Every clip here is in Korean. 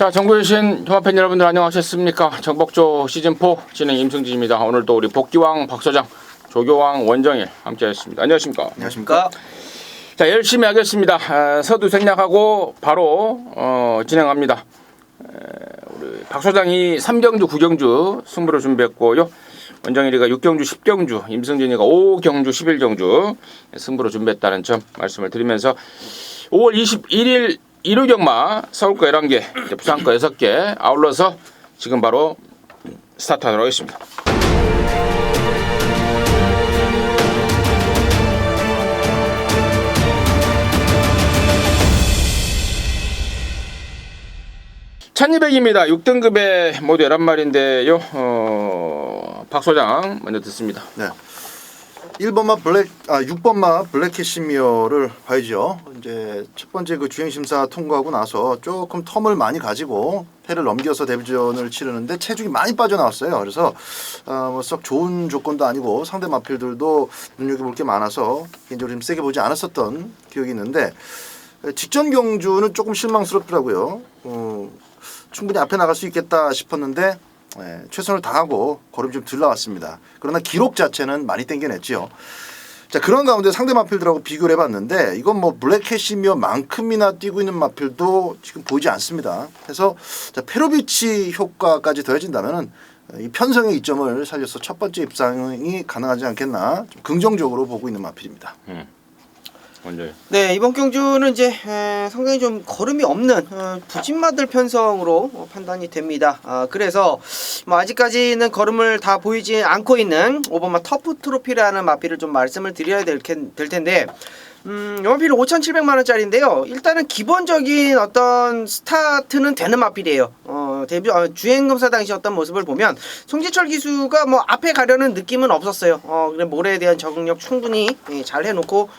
자, 정부유신 통합팬 여러분들 안녕하셨습니까? 정복조 시즌4 진행 임승진입니다. 오늘도 우리 복귀왕 박소장, 조교왕 원정일 함께하셨습니다. 안녕하십니까? 안녕하십니까? 자, 열심히 하겠습니다. 서두 생략하고 바로 진행합니다. 우리 박 소장이 3경주, 9경주 승부를 준비했고요. 원정일이가 6경주, 10경주, 임승진이가 5경주, 11경주 승부를 준비했다는 점 말씀을 드리면서 5월 21일 일요경마 서울거 11개, 부산거 6개 아울러서 지금 바로 스타트하도록 하겠습니다. (1200입니다) 6등급의 모두 11마리인데요. 박 소장 먼저 듣습니다. 네. 6번마 블랙 캐시미어를 봐야죠. 이제 첫 번째 그 주행 심사 통과하고 나서 조금 텀을 많이 가지고 패를 넘겨서 데뷔전을 치르는데 체중이 많이 빠져나왔어요. 그래서 뭐 썩 좋은 조건도 아니고 상대 마필들도 눈여겨볼 게 많아서 개인적으로 좀 세게 보지 않았었던 기억이 있는데 직전 경주는 조금 실망스럽더라고요. 충분히 앞에 나갈 수 있겠다 싶었는데 최선을 다하고 걸음이 좀 덜 나왔습니다. 그러나 기록 자체는 많이 땡겨냈죠. 자, 그런 가운데 상대 마필들하고 비교를 해봤는데 이건 뭐 블랙 캐시미어만큼이나 뛰고 있는 마필도 지금 보이지 않습니다. 그래서 자, 페로비치 효과까지 더해진다면은 이 편성의 이점을 살려서 첫 번째 입상이 가능하지 않겠나 좀 긍정적으로 보고 있는 마필입니다. 먼저. 네, 이번 경주는 이제 상당히 좀 걸음이 없는 부진마들 편성으로 판단이 됩니다. 그래서 뭐 아직까지는 걸음을 다 보이지 않고 있는 5번마 터프 트로피라는 마필을 좀 말씀을 드려야 될 텐데 이 마필은 5,700만 원짜리인데요. 일단은 기본적인 어떤 스타트는 되는 마필이에요. 주행 검사 당시 어떤 모습을 보면 송지철 기수가 뭐 앞에 가려는 느낌은 없었어요. 그래 모래에 대한 적응력 충분히 잘 해놓고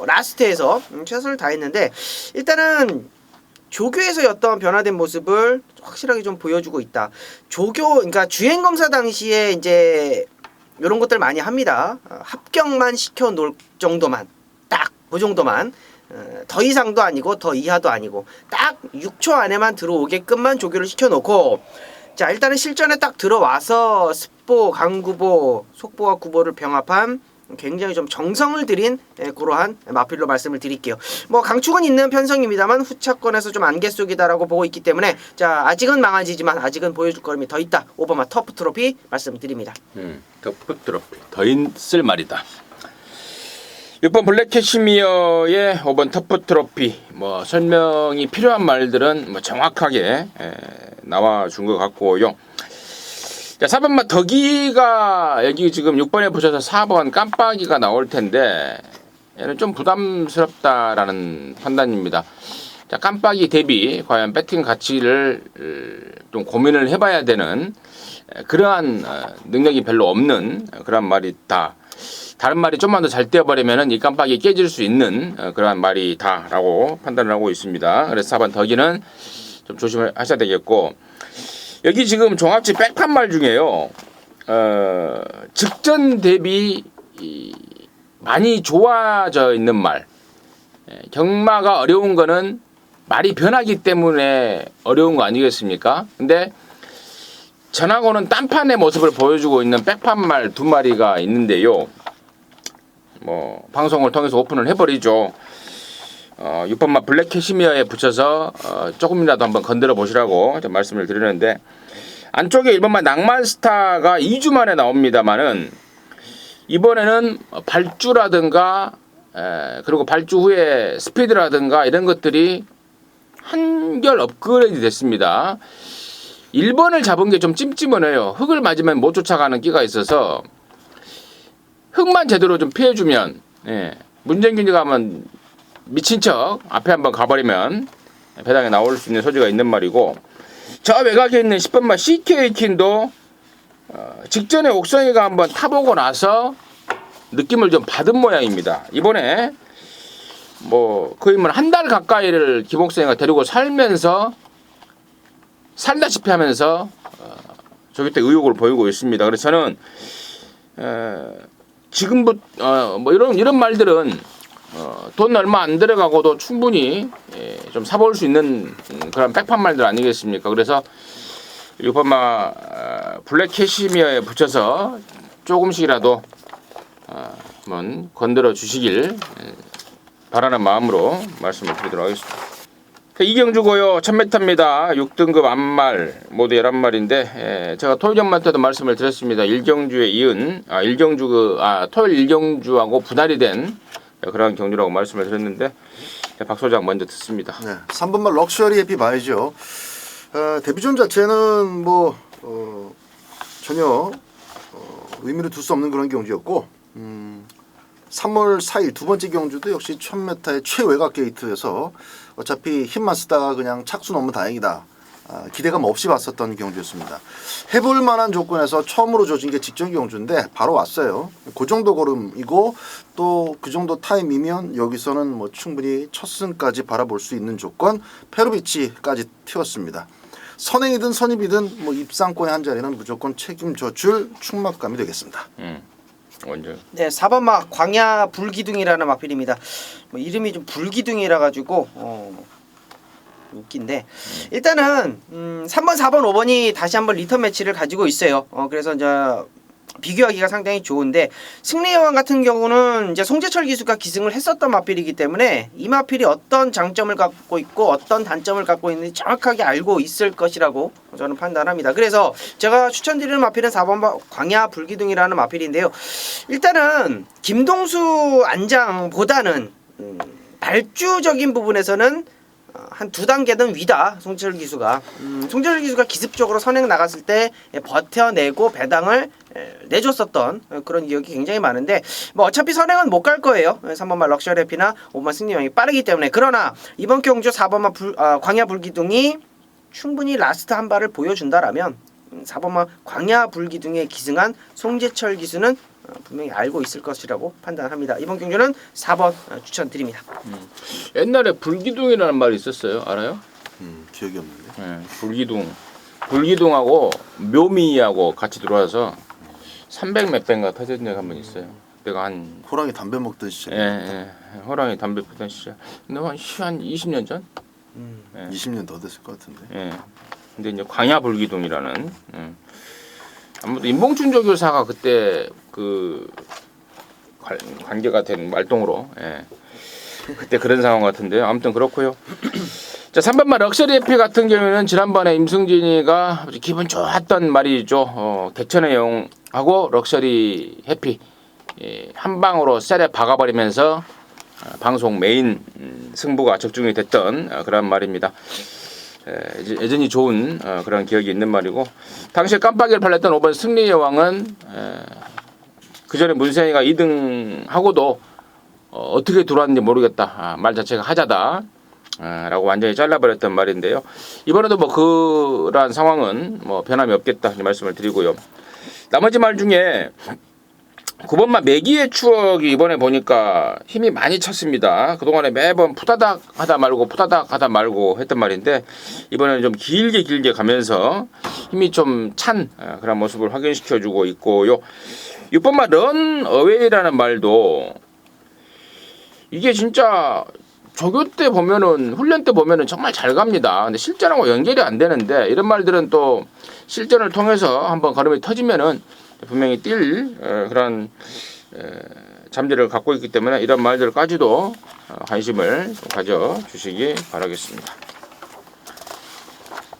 라스트에서 최선을 다했는데 일단은 조교에서의 어떤 변화된 모습을 확실하게 좀 보여주고 있다. 그러니까 주행 검사 당시에 이제 이런 것들 많이 합니다. 합격만 시켜 놓을 정도만. 딱 그 정도만 더 이상도 아니고 더 이하도 아니고 딱 6초 안에만 들어오게끔만 조교를 시켜놓고 자 일단은 실전에 딱 들어와서 습보, 강구보, 속보와 구보를 병합한 굉장히 좀 정성을 들인 그러한 마필로 말씀을 드릴게요. 뭐 강축은 있는 편성입니다만 후차권에서 좀 안개 속이다라고 보고 있기 때문에 자 아직은 망아지지만 아직은 보여줄 걸음이 더 있다. 5번마 터프 트로피 말씀드립니다. 터프 트로피 더 있을 말이다. 6번 블랙 캐시미어의 5번 터프 트로피 뭐 설명이 필요한 말들은 뭐 정확하게 나와준 것 같고요. 자, 4번마 덕이가 여기 지금 6번에 붙여서 4번 깜빡이가 나올 텐데 얘는 좀 부담스럽다라는 판단입니다. 자, 깜빡이 대비 과연 배팅 가치를 좀 고민을 해봐야 되는 그러한 능력이 별로 없는 그런 말이다. 다른 말이 좀만 더 잘 떼어버리면은 이 깜빡이 깨질 수 있는 그러한 말이다라고 판단을 하고 있습니다. 그래서 4번 덕이는 좀 조심을 하셔야 되겠고 여기 지금 종합치 백판 말 중에요. 직전 대비 많이 좋아져 있는 말. 경마가 어려운 거는 말이 변하기 때문에 어려운 거 아니겠습니까? 근데 전하고는 딴판의 모습을 보여주고 있는 백판말 2마리가 있는데요. 뭐 방송을 통해서 오픈을 해버리죠. 6번마 블랙 캐시미어에 붙여서 조금이라도 한번 건드려 보시라고 말씀을 드리는데 안쪽에 1번마 낭만스타가 2주 만에 나옵니다만은 이번에는 발주라든가 그리고 발주 후에 스피드라든가 이런 것들이 한결 업그레이드 됐습니다. 1번을 잡은 게 좀 찜찜하네요. 흙을 맞으면 못 쫓아가는 끼가 있어서 흙만 제대로 좀 피해주면 문정균이가 하면 미친 척 앞에 한번 가버리면 배당에 나올 수 있는 소지가 있는 말이고 저 외곽에 있는 10번마 CK킨도 직전에 옥성이가 한번 타보고 나서 느낌을 좀 받은 모양입니다. 이번에 뭐 거의 뭐 한 달 가까이를 김옥성이가 데리고 살다시피 하면서 저기 때 의욕을 보이고 있습니다. 그래서 저는 지금부터 뭐 이런 말들은 돈 얼마 안 들어가고도 충분히 좀 사볼 수 있는 그런 백판말들 아니겠습니까? 그래서 이번마 블랙 캐시미어에 붙여서 조금씩이라도 한번 건드려 주시길 바라는 마음으로 말씀을 드리도록 하겠습니다. 이경주고요. 1000m입니다. 6등급 암말 모두 11마리인데 제가 토요일전만 때도 말씀을 드렸습니다. 일경주에 이은 토요일 일경주하고 분할이 된 그런 경주라고 말씀을 드렸는데 박 소장 먼저 듣습니다. 네, 3번말 럭셔리 해피 봐야죠. 데뷔전 자체는 뭐 전혀 의미를 둘 수 없는 그런 경주였고 3월 4일 두 번째 경주도 역시 1000m의 최외곽 게이트에서 어차피 힘만 쓰다가 그냥 착수 너무 다행이다. 기대감 없이 봤었던 경주였습니다. 해볼 만한 조건에서 처음으로 조진 게 직전 경주인데 바로 왔어요. 그 정도 걸음이고 또 그 정도 타임이면 여기서는 뭐 충분히 첫 승까지 바라볼 수 있는 조건 페루비치까지 튀었습니다. 선행이든 선입이든 뭐 입상권의 한 자리는 무조건 책임져 줄 충막감이 되겠습니다. 원정. 네, 4번마 광야 불기둥이라는 마필입니다. 뭐 이름이 좀 불기둥이라 가지고 웃긴데 일단은 3번, 4번, 5번이 다시 한번 리턴 매치를 가지고 있어요. 그래서 이제 비교하기가 상당히 좋은데 승리의 여왕 같은 경우는 이제 송재철 기수가 기승을 했었던 마필이기 때문에 이 마필이 어떤 장점을 갖고 있고 어떤 단점을 갖고 있는지 정확하게 알고 있을 것이라고 저는 판단합니다. 그래서 제가 추천드리는 마필은 4번 광야 불기둥이라는 마필인데요. 일단은 김동수 안장보다는 발주적인 부분에서는 한 두 단계는 위다. 송재철 기수가 송재철 기수가 기습적으로 선행 나갔을 때 버텨내고 배당을 내줬었던 그런 기억이 굉장히 많은데 뭐 어차피 선행은 못 갈 거예요. 3번말 럭셔리 해피나 5번만 승리형이 빠르기 때문에. 그러나 이번 경주 4번만 광야 불기둥이 충분히 라스트 한 발을 보여준다라면 4번만 광야 불기둥에 기승한 송재철 기수는 분명히 알고 있을 것이라고 판단합니다. 이번 경주는 4번 추천드립니다. 옛날에 불기둥이라는 말이 있었어요. 알아요? 기억이 없는데. 네, 불기둥하고 묘미하고 같이 들어와서 300 몇 배인가 터진 적이 한 번 있어요. 내가 한 호랑이 담배 먹던 시절. 호랑이 담배 피던 시절. 근데 한 20년 전? 20년 더 됐을 것 같은데. 근데 이제 광야 불기둥이라는 아무튼 임봉춘 조교사가 그때 그 관계가 된 말동으로 그때 그런 상황 같은데요. 아무튼 그렇고요. 자, 3번말 럭셔리 해피 같은 경우에는 지난번에 임승진이가 기분 좋았던 말이죠. 개천의 영하고 럭셔리 해피 한 방으로 셀에 박아버리면서 방송 메인 승부가 적중이 됐던 그런 말입니다. 여전히 좋은 그런 기억이 있는 말이고 당시에 깜빡이를 팔렸던 5번 승리의 여왕은 그 전에 문세현이가 2등 하고도 어떻게 들어왔는지 모르겠다. 말 자체가 하자다. 라고 완전히 잘라버렸던 말인데요. 이번에도 뭐 그러한 상황은 뭐 변함이 없겠다 이 말씀을 드리고요. 나머지 말 중에 9번마 매기의 추억이 이번에 보니까 힘이 많이 찼습니다. 그동안에 매번 푸다닥 하다 말고 했던 말인데 이번에는 좀 길게 가면서 힘이 좀 찬 그런 모습을 확인시켜주고 있고요. 6번마 런 어웨이라는 말도 이게 진짜 조교 때 보면은 훈련 때 보면은 정말 잘 갑니다. 근데 실전하고 연결이 안 되는데 이런 말들은 또 실전을 통해서 한번 걸음이 터지면은 분명히 뛸 그런 잠재를 갖고 있기 때문에 이런 말들까지도 관심을 가져주시기 바라겠습니다.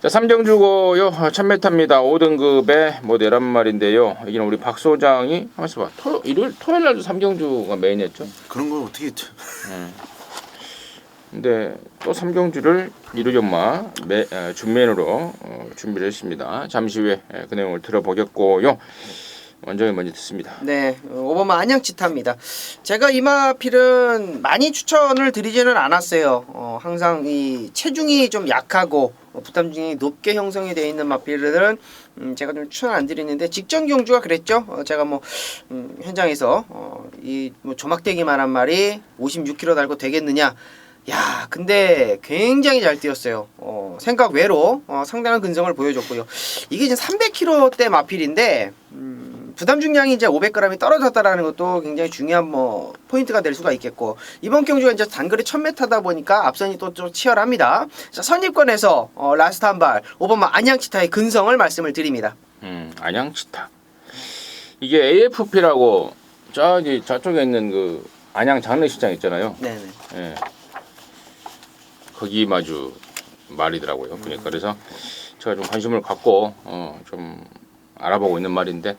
자, 3경주고요. 1000m입니다. 5등급의 모두 11마리인데요. 여기는 우리 박 소장이 한번 봐. 토요일 날도 3경주가 메인이었죠. 그런 걸 어떻게 근데 또 3경주를 이루전마 준면으로 준비를 했습니다. 잠시 후에 그 내용을 들어보겠고요. 원정이 먼저 듣습니다. 네, 5번만 안양치타입니다. 제가 이 마필은 많이 추천을 드리지는 않았어요. 항상 이 체중이 좀 약하고 부담 중이 높게 형성이 되어 있는 마필들은 제가 좀 추천 안 드리는데 직전 경주가 그랬죠. 제가 뭐 현장에서 이 뭐 조막대기만 한 말이 56kg 달고 되겠느냐. 야, 근데 굉장히 잘 뛰었어요. 생각 외로 상당한 근성을 보여줬고요. 이게 이제 300kg대 마필인데 부담 중량이 이제 500g이 떨어졌다라는 것도 굉장히 중요한 뭐 포인트가 될 수가 있겠고, 이번 경주가 이제 단거리 1000m다 보니까 앞선이 또 좀 치열합니다. 자, 선입권에서 라스트 한 발 5번마 안양치타의 근성을 말씀을 드립니다. 안양치타. 이게 AFP라고 저쪽에 있는 그 안양 장례식장 있잖아요. 네네. 예. 거기 마주 말이더라고요. 그러니까 그래서 제가 좀 관심을 갖고 좀 알아보고 있는 말인데,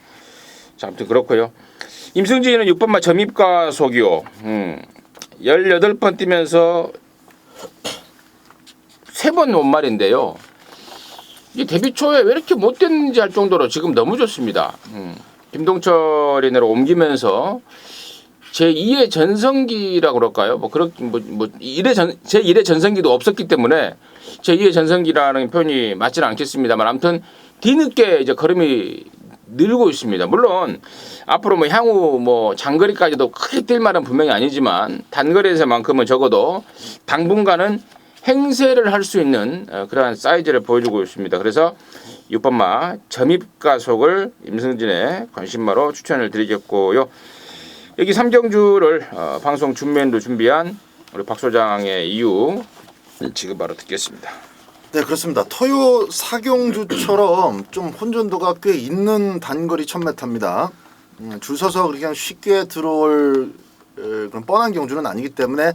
자, 아무튼 그렇고요. 임승진은 6번마 점입가속이요. 18번 뛰면서 3번 온 말인데요. 이 데뷔 초에 왜 이렇게 못 됐는지 할 정도로 지금 너무 좋습니다. 김동철이 내로 옮기면서 제2의 전성기라고 그럴까요? 제1의 전성기도 없었기 때문에 제2의 전성기라는 표현이 맞지는 않겠습니다만, 아무튼 뒤늦게 이제 걸음이 늘고 있습니다. 물론 앞으로 뭐 향후 뭐 장거리까지도 크게 뛸 말은 분명히 아니지만, 단거리에서만큼은 적어도 당분간은 행세를 할 수 있는 그러한 사이즈를 보여주고 있습니다. 그래서 6번마 점입가속을 임승진의 관심마로 추천을 드리겠고요. 여기 3경주를 방송 준비도 준비한 우리 박 소장의 이유 지금 바로 듣겠습니다. 네, 그렇습니다. 토요 사경주처럼 좀 혼전도가 꽤 있는 단거리 1000m입니다. 줄 서서 그냥 쉽게 들어올 그런 뻔한 경주는 아니기 때문에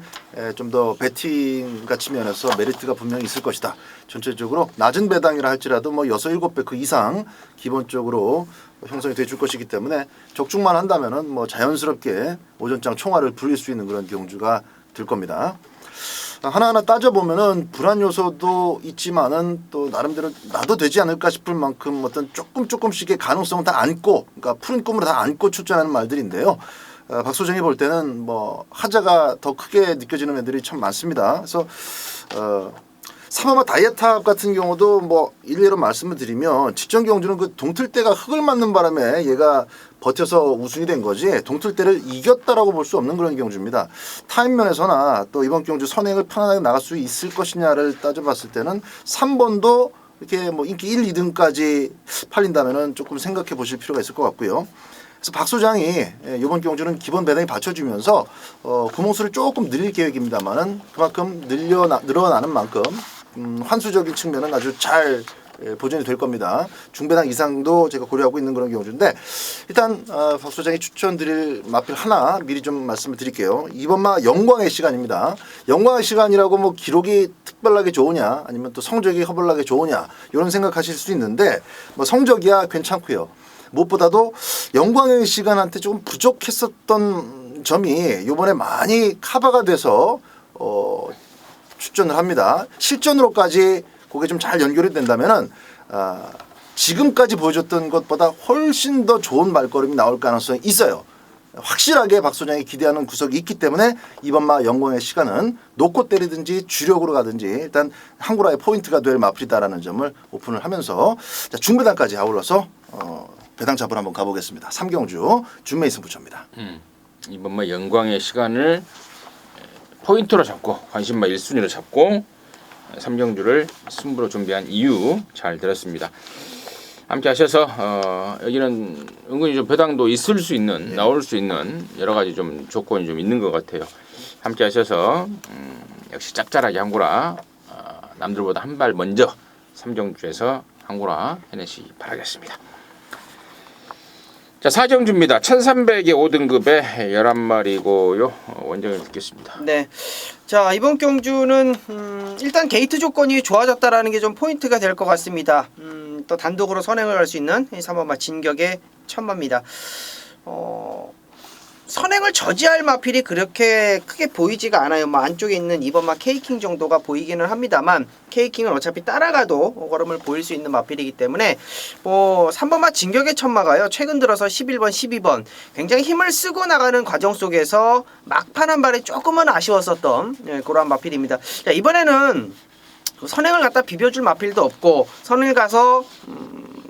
좀 더 배팅 가치 면에서 메리트가 분명히 있을 것이다. 전체적으로 낮은 배당이라 할지라도 뭐 6, 7배 그 이상 기본적으로 형성이 돼줄 것이기 때문에 적중만 한다면은 뭐 자연스럽게 오전장 총알을 불릴 수 있는 그런 경주가 될 겁니다. 하나하나 따져보면은 불안 요소도 있지만은 또 나름대로 나도 되지 않을까 싶을 만큼 어떤 조금씩의 가능성을 다 안고, 그러니까 푸른 꿈을 다 안고 출전하는 말들인데요. 박 소장이 볼 때는 뭐 하자가 더 크게 느껴지는 애들이 참 많습니다. 그래서 3번마 다이아탑 같은 경우도 뭐 일례로 말씀을 드리면, 직전 경주는 그 동틀대가 흙을 맞는 바람에 얘가 버텨서 우승이 된 거지 동틀대를 이겼다라고 볼 수 없는 그런 경주입니다. 타임 면에서나 또 이번 경주 선행을 편안하게 나갈 수 있을 것이냐를 따져봤을 때는 3번도 이렇게 뭐 인기 1, 2등까지 팔린다면은 조금 생각해 보실 필요가 있을 것 같고요. 그래서 박 소장이 이번 경주는 기본 배당이 받쳐주면서 구멍수를 조금 늘릴 계획입니다만은 그만큼 늘어나는 만큼 환수적인 측면은 아주 잘 보존이 될 겁니다. 중배당 이상도 제가 고려하고 있는 그런 경주인데, 일단 박 소장이 추천드릴 마필 하나 미리 좀 말씀을 드릴게요. 2번마 영광의 시간입니다. 영광의 시간이라고 뭐 기록이 특별하게 좋으냐 아니면 또 성적이 허벌나게 좋으냐 이런 생각하실 수 있는데, 뭐 성적이야 괜찮고요. 무엇보다도 영광의 시간한테 조금 부족했었던 점이 이번에 많이 커버가 돼서 출전을 합니다. 실전으로까지 그게 좀 잘 연결이 된다면은 지금까지 보여줬던 것보다 훨씬 더 좋은 말걸음이 나올 가능성이 있어요. 확실하게 박 소장이 기대하는 구석이 있기 때문에 이번마 영광의 시간은 놓고 때리든지 주력으로 가든지 일단 한구라의 포인트가 될 마필이다라는 점을 오픈을 하면서, 자, 중배당까지 아울러서 배당 잡으러 한번 가보겠습니다. 3경주 준메이 승부처입니다. 이번마 영광의 시간을 포인트로 잡고 관심마 1순위로 잡고 3경주를 승부로 준비한 이유 잘 들었습니다. 함께 하셔서 여기는 은근히 좀 배당도 있을 수 있는, 나올 수 있는 여러 가지 좀 조건이 좀 있는 것 같아요. 함께 하셔서 역시 짭짤하게 한구라 남들보다 한 발 먼저 3경주에서 한구라 해내시기 바라겠습니다. 자, 4경주입니다. 1300의 5등급에 11마리고요. 원정을 듣겠습니다. 네. 자, 이번 경주는 일단 게이트 조건이 좋아졌다라는 게 좀 포인트가 될 것 같습니다. 또 단독으로 선행을 할 수 있는 3번마 진격의 천마입니다. 선행을 저지할 마필이 그렇게 크게 보이지가 않아요. 뭐 안쪽에 있는 2번마 케이킹 정도가 보이기는 합니다만, 케이킹은 어차피 따라가도 걸음을 보일 수 있는 마필이기 때문에 뭐 3번마 진격의 천마가요, 최근 들어서 11번, 12번 굉장히 힘을 쓰고 나가는 과정 속에서 막판 한 발이 조금은 아쉬웠었던 그러한 마필입니다. 자, 이번에는 선행을 갖다 비벼줄 마필도 없고, 선행을 가서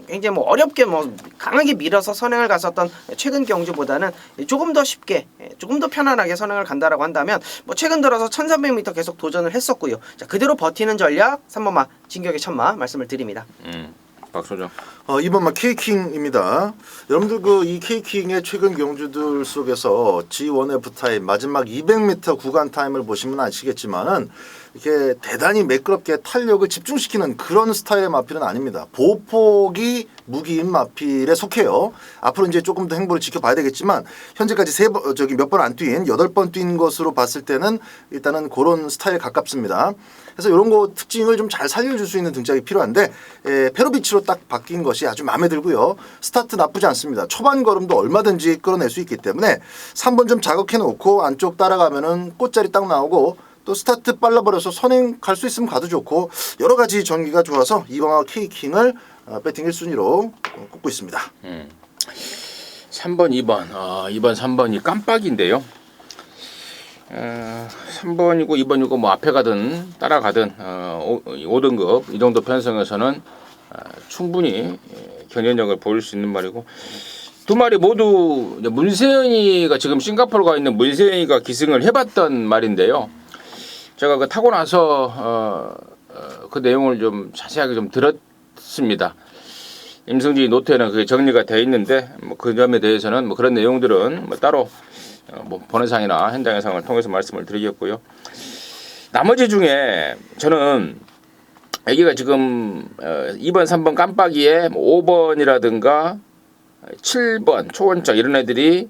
굉장히 뭐 어렵게 뭐 강하게 밀어서 선행을 갔었던 최근 경주보다는 조금 더 쉽게, 조금 더 편안하게 선행을 간다라고 한다면, 뭐 최근 들어서 1300m 계속 도전을 했었고요. 자, 그대로 버티는 전략 3번마 진격의 천마 말씀을 드립니다. 박소정. 이번 막 K킹입니다. 여러분들 그 이 K킹의 최근 경주들 속에서 G1F 타임 마지막 200m 구간 타임을 보시면 아시겠지만은 이렇게 대단히 매끄럽게 탄력을 집중시키는 그런 스타일의 마필은 아닙니다. 보폭이 무기인 마필에 속해요. 앞으로 이제 조금 더 행보를 지켜봐야 되겠지만 현재까지 몇 번 안 뛴 8번 뛴 것으로 봤을 때는 일단은 그런 스타일에 가깝습니다. 그래서 이런 거 특징을 좀 잘 살려줄 수 있는 등짝이 필요한데 페로비치로 딱 바뀐 것이 아주 마음에 들고요. 스타트 나쁘지 않습니다. 초반 걸음도 얼마든지 끌어낼 수 있기 때문에 3번 좀 자극해 놓고 안쪽 따라가면은 꽃자리 딱 나오고 또 스타트 빨라버려서 선행 갈 수 있으면 가도 좋고 여러 가지 전기가 좋아서 이방화 K킹을 배팅 1순위로 꼽고 있습니다. 3번, 2번. 2번, 3번이 깜빡인데요. 3번이고 2번이고 뭐 앞에 가든 따라가든 5등급 이 정도 편성에서는 충분히 경쟁력을 보일 수 있는 말이고 두 마리 모두 문세영이가 지금 싱가포르 가 있는 문세영이가 기승을 해봤던 말인데요. 제가 그 타고 나서 그 내용을 좀 자세하게 좀 들었습니다. 임승진 노트에는 그게 정리가 되어 있는데 뭐 그 점에 대해서는 뭐 그런 내용들은 뭐 따로 뭐 번외상이나 현장 영상을 통해서 말씀을 드리겠고요. 나머지 중에 저는 애기가 지금 2번, 3번 깜빡이에 5번이라든가 7번 초원장 이런 애들이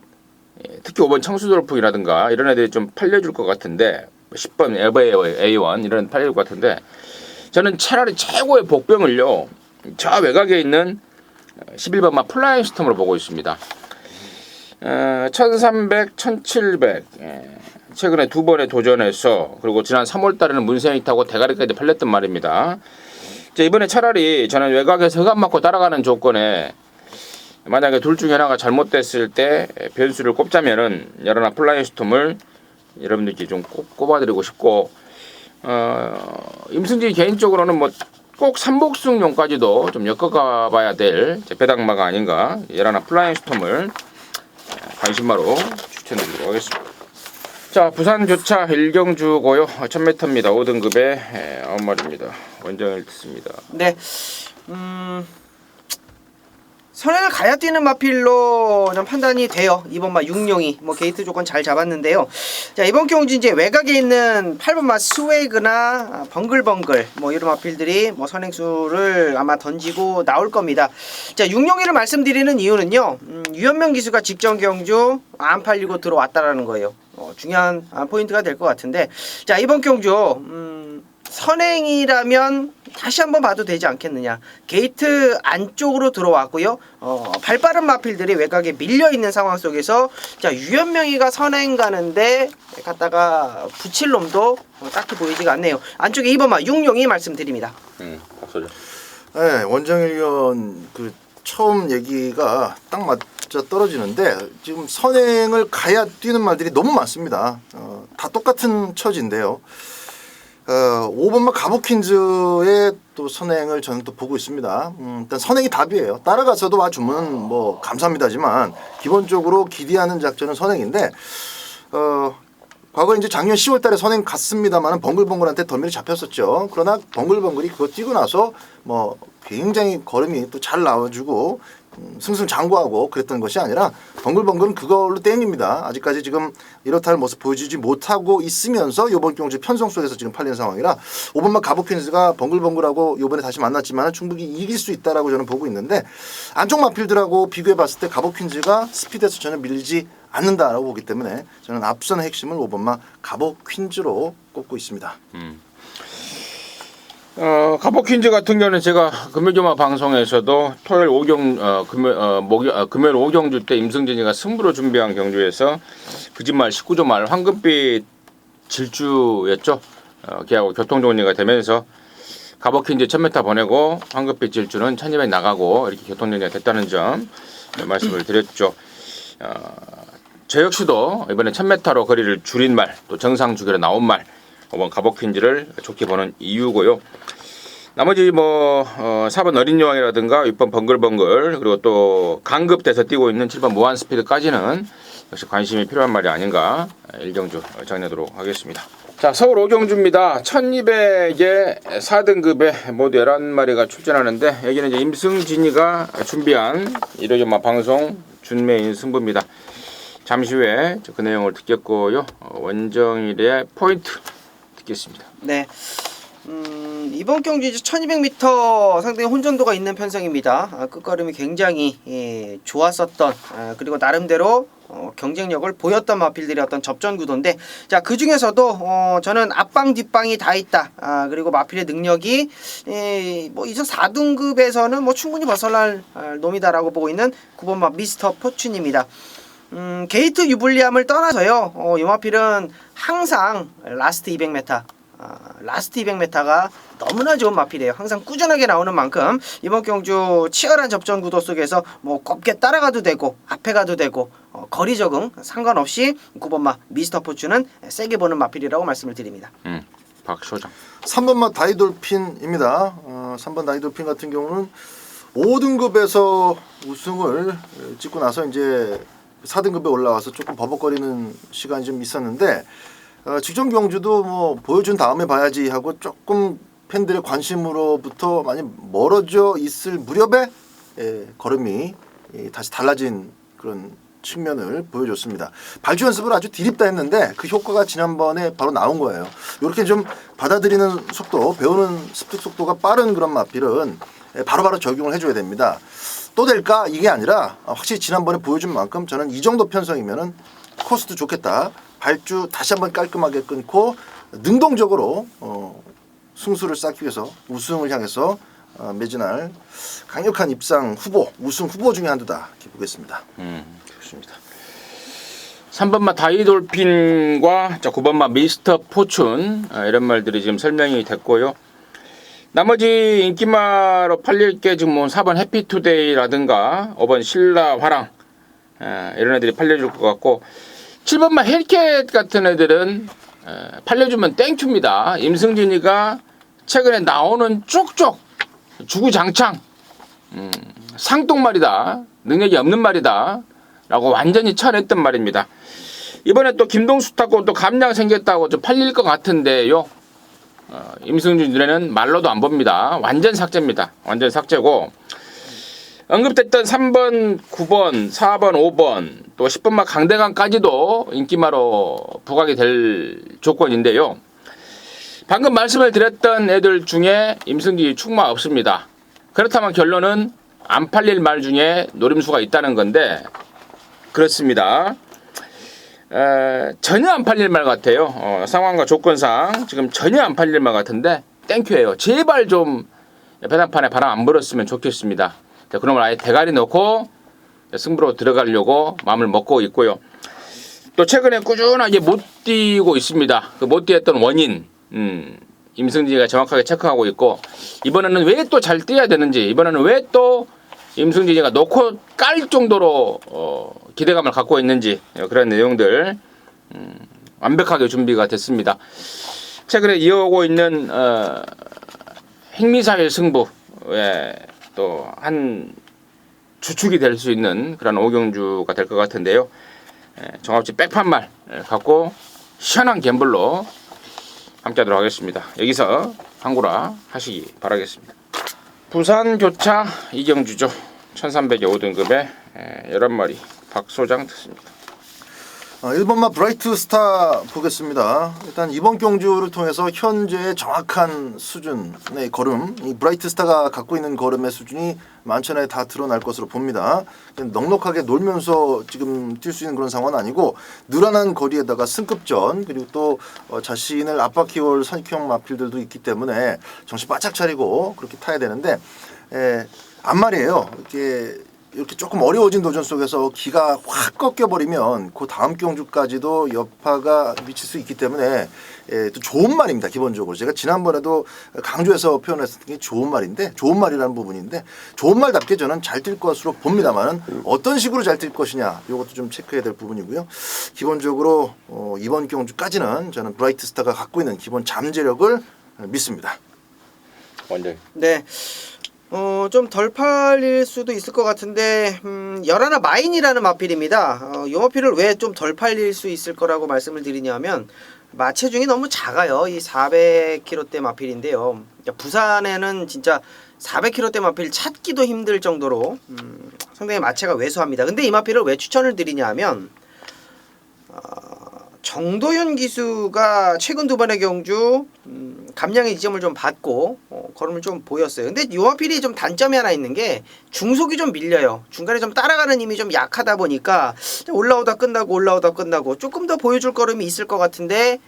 특히 5번 청수돌풍이라든가 이런 애들이 좀 팔려줄 것 같은데 10번 에버A1 이런 애들 팔려줄 것 같은데 저는 차라리 최고의 복병을요. 저 외곽에 있는 11번마 플라잉 스톰으로 보고 있습니다. 1300, 1700 최근에 두 번에 도전해서 그리고 지난 3월 달에는 문세영이 타고 대가리까지 팔렸던 말입니다. 이번에 차라리 저는 외곽에서 흑안 맞고 따라가는 조건에 만약에 둘 중에 하나가 잘못됐을 때 변수를 꼽자면은 여러나 플라잉 스톰을 여러분들께 좀 꼽아드리고 싶고 임승진 개인적으로는 뭐 꼭 삼복승용까지도 좀 엮어가봐야 될 배당마가 아닌가 여러나 플라잉 스톰을 관심마로 추천드리도록 하겠습니다. 자, 부산 교차 1경주고요. 1000m입니다. 5등급의 9마리입니다. 원정을 듣습니다. 네. 선행을 가야 뛰는 마필로 좀 판단이 돼요. 이번 마 6용이 뭐 게이트 조건 잘 잡았는데요. 자, 이번 경주 이제 외곽에 있는 8번 마 스웨그나 벙글벙글 뭐 이런 마필들이 뭐 선행수를 아마 던지고 나올 겁니다. 자, 6용이를 말씀드리는 이유는요. 유현명 기수가 직전 경주 안 팔리고 들어왔다라는 거예요. 중요한 포인트가 될 것 같은데, 자, 이번 경주 선행이라면 다시 한번 봐도 되지 않겠느냐. 게이트 안쪽으로 들어왔고요. 발빠른 마필들이 외곽에 밀려 있는 상황 속에서 자, 유현명이가 선행 가는데 갖다가 붙일 놈도 딱히 보이지가 않네요. 안쪽에 2번마 6용이 말씀드립니다. 박소정. 네, 원정일위원 그 처음 얘기가 딱 맞아 떨어지는데 지금 선행을 가야 뛰는 말들이 너무 많습니다. 다 똑같은 처지인데요. 5번마 가보킨즈의 또 선행을 저는 또 보고 있습니다. 일단 선행이 답이에요. 따라가서도 와주면 뭐 감사합니다지만 기본적으로 기대하는 작전은 선행인데 과거 이제 작년 10월달에 선행 갔습니다만은 벙글벙글한테 덤벨이 잡혔었죠. 그러나 벙글벙글이 그거 뛰고 나서 뭐 굉장히 걸음이 또 잘 나와주고 승승장구하고 그랬던 것이 아니라 벙글벙글은 그걸로 땡깁니다. 아직까지 지금 이렇다 할 모습 보여주지 못하고 있으면서 이번 경주 편성 속에서 지금 팔린 상황이라 5번마 가보킨즈가 벙글벙글하고 이번에 다시 만났지만 충분히 이길 수 있다라고 저는 보고 있는데 안쪽 마필들하고 비교해 봤을 때 가보킨즈가 스피드에서 전혀 밀리지 않는다라고 보기 때문에 저는 앞선 핵심을 5번마 가보퀸즈로 꼽고 있습니다. 가보킨즈 같은 경우는 제가 금요조마 방송에서도 토요일 5경 금요일 5경주 때 임승진이가 승부로 준비한 경주에서 거짓말 19조 말 황금빛 질주였죠. 걔하고 교통정리가 되면서 가보킨즈 1000m 보내고 황금빛 질주는 1200 나가고 이렇게 교통정리가 됐다는 점 말씀을 드렸죠. 저 역시도 이번에 1000m로 거리를 줄인 말, 또 정상 주기로 나온 말, 5번 가보킨즈를 좋게 보는 이유고요. 나머지 뭐 4번 어린 여왕이라든가 6번 벙글벙글 그리고 또 강급돼서 뛰고 있는 7번 무한 스피드까지는 역시 관심이 필요한 말이 아닌가 1경주 정리하도록 하겠습니다. 자, 서울 오경주입니다. 1200에 4등급에 모두 11마리가 출전하는데 여기는 이제 임승진이가 준비한 일요일마 방송 준매인 승부입니다. 잠시 후에 그 내용을 듣겠고요. 원정일의 포인트 듣겠습니다. 네. 이번 경주 이제 1200m 상당히 혼전도가 있는 편성입니다. 끝걸음이 굉장히 좋았었던 그리고 나름대로 경쟁력을 보였던 마필들의 어떤 접전 구도인데, 자, 그 중에서도 저는 앞방 뒷방이 다 있다. 그리고 마필의 능력이 뭐 이제 4등급에서는 뭐 충분히 벗어날 놈이다라고 보고 있는 9번마 미스터 포춘입니다. 게이트 유불리함을 떠나서요, 이 마필은 항상 라스트 200m 라스트 200m가 너무나 좋은 마필이에요. 항상 꾸준하게 나오는 만큼 이번 경주 치열한 접전 구도 속에서 뭐 곱게 따라가도 되고 앞에 가도 되고 거리 적응 상관없이 9번마 미스터 포춘은 세게 보는 마필이라고 말씀을 드립니다. 박소장. 3번마 다이돌핀입니다. 3번 다이돌핀 같은 경우는 5등급에서 우승을 찍고 나서 이제 4등급에 올라와서 조금 버벅거리는 시간이 좀 있었는데, 직전 경주도 뭐 보여준 다음에 봐야지 하고 조금 팬들의 관심으로부터 많이 멀어져 있을 무렵에 걸음이 다시 달라진 그런 측면을 보여줬습니다. 발주 연습을 아주 디립다 했는데 그 효과가 지난번에 바로 나온 거예요. 이렇게 좀 받아들이는 속도, 배우는 습득 속도가 빠른 그런 마필은 바로바로 적용을 해줘야 됩니다. 또 될까? 이게 아니라 확실히 지난번에 보여준 만큼 저는 이 정도 편성이면은 코스도 좋겠다. 발주 다시 한번 깔끔하게 끊고 능동적으로 승수를 쌓기 위해서 우승을 향해서 매진할 강력한 입상 후보, 우승 후보 중에 한두다 이렇게 보겠습니다. 좋습니다. 3번마 다이돌핀과 9번마 미스터 포춘, 이런 말들이 지금 설명이 됐고요. 나머지 인기마로 팔릴 게 지금 뭐 4번 해피투데이라든가 5번 신라 화랑, 이런 애들이 팔려줄 것 같고, 7번마 헬켓 같은 애들은 팔려주면 땡큐입니다. 임승진이가 최근에 나오는 쪽쪽 주구장창 상똥말이다, 능력이 없는 말이다 라고 완전히 쳐냈던 말입니다. 이번에 또 김동수 타고 또 감량 생겼다고 좀 팔릴 것 같은데요. 임승진 눈에는 말로도 안 봅니다. 완전 삭제입니다. 완전 삭제고, 언급됐던 3번, 9번, 4번, 5번, 또 10번마 강대강까지도 인기마로 부각이 될 조건인데요. 방금 말씀을 드렸던 애들 중에 임승진이 충마 없습니다. 그렇다면 결론은 안 팔릴 말 중에 노림수가 있다는 건데, 그렇습니다. 전혀 안 팔릴 말 같아요. 상황과 조건상 지금 전혀 안 팔릴 말 같은데 땡큐예요. 제발 좀 배당판에 바람 안 불었으면 좋겠습니다. 자, 그러면 아예 대가리 넣고 승부로 들어가려고 마음을 먹고 있고요. 또 최근에 꾸준하게 못 뛰고 있습니다. 그 못 뛰었던 원인, 임승진이가 정확하게 체크하고 있고, 이번에는 왜 또 잘 뛰어야 되는지, 이번에는 왜 또 임승진이가 놓고 깔 정도로 기대감을 갖고 있는지, 그런 내용들 완벽하게 준비가 됐습니다. 최근에 이어오고 있는 핵미사일 승부에 또 한 주축이 될 수 있는 그런 오경주가 될 것 같은데요. 정합지 백판말 갖고 시원한 갬블로 함께하도록 하겠습니다. 여기서 항구라 하시기 바라겠습니다. 부산 교차 이경주죠. 1300에 5등급에 11마리 박소장 듣습니다. 1번마 브라이트 스타 보겠습니다. 일단 이번 경주를 통해서 현재의 정확한 수준의 걸음, 이 브라이트 스타가 갖고 있는 걸음의 수준이 만천하에 다 드러날 것으로 봅니다. 넉넉하게 놀면서 지금 뛸 수 있는 그런 상황은 아니고, 늘어난 거리에다가 승급전, 그리고 또 자신을 압박해올 선익형 마필들도 있기 때문에 정신 바짝 차리고 그렇게 타야 되는데, 앞말이에요. 이렇게 조금 어려워진 도전 속에서 기가 확 꺾여버리면 그 다음 경주까지도 여파가 미칠 수 있기 때문에 또 좋은 말입니다. 기본적으로 제가 지난번에도 강조해서 표현했던 게 좋은 말인데, 좋은 말이라는 부분인데, 좋은 말답게 저는 잘 뛸 것으로 봅니다만은 어떤 식으로 잘 뛸 것이냐, 이것도 좀 체크해야 될 부분이고요. 기본적으로 이번 경주까지는 저는 브라이트 스타가 갖고 있는 기본 잠재력을 믿습니다. 완전. 네. 좀 덜 팔릴 수도 있을 것 같은데, 열하나 마인이라는 마필입니다. 이 마필을 왜 좀 덜 팔릴 수 있을 거라고 말씀을 드리냐면, 마체중이 너무 작아요. 이 400kg대 마필인데요. 부산에는 진짜 400kg대 마필 찾기도 힘들 정도로 상당히 마체가 왜소합니다. 근데 이 마필을 왜 추천을 드리냐 하면 정도현 기수가 최근 두 번의 경주 감량의 지점을 좀 받고 걸음을 좀 보였어요. 근데 이 마필이 좀 단점이 하나 있는 게 중속이 좀 밀려요. 중간에 좀 따라가는 힘이 좀 약하다 보니까 올라오다 끝나고 조금 더 보여줄 걸음이 있을 것 같은데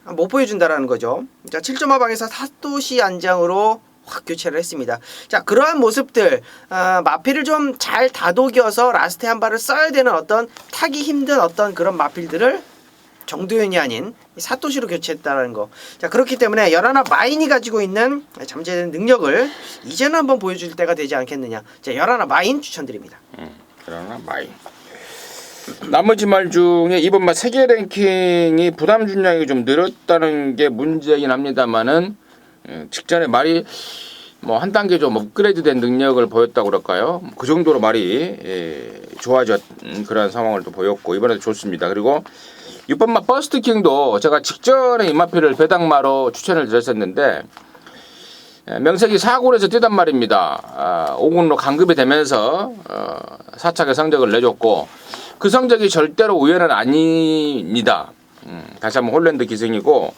못 보여준다라는 거죠. 자, 7.5방에서 사토시 안장으로 확 교체를 했습니다. 자, 그러한 모습들 마필을 좀 잘 다독여서 라스트에 한 발을 써야 되는 어떤 타기 힘든 어떤 그런 마필들을 정도현이 아닌 사토시로 교체했다는 거. 자, 그렇기 때문에 열하나 마인이 가지고 있는 잠재된 능력을 이제는 한번 보여줄 때가 되지 않겠느냐. 자, 열하나 마인 추천드립니다. 열하나 마인. 나머지 말 중에 이번 말 세계 랭킹이 부담 중량이 좀 늘었다는 게 문제이긴 합니다만은 직전에 말이 뭐 한 단계 좀 업그레이드된 능력을 보였다고 그럴까요? 그 정도로 말이 좋아졌 그런 상황을 또 보였고 이번에도 좋습니다. 그리고 6번마 버스트킹도 제가 직전에 이마필을 배당마로 추천을 드렸었는데 명색이 4군에서 뛰단 말입니다. 5군으로 강급이 되면서 4착의 성적을 내줬고 그 성적이 절대로 우연은 아닙니다. 다시 한번 홀랜드 기승이고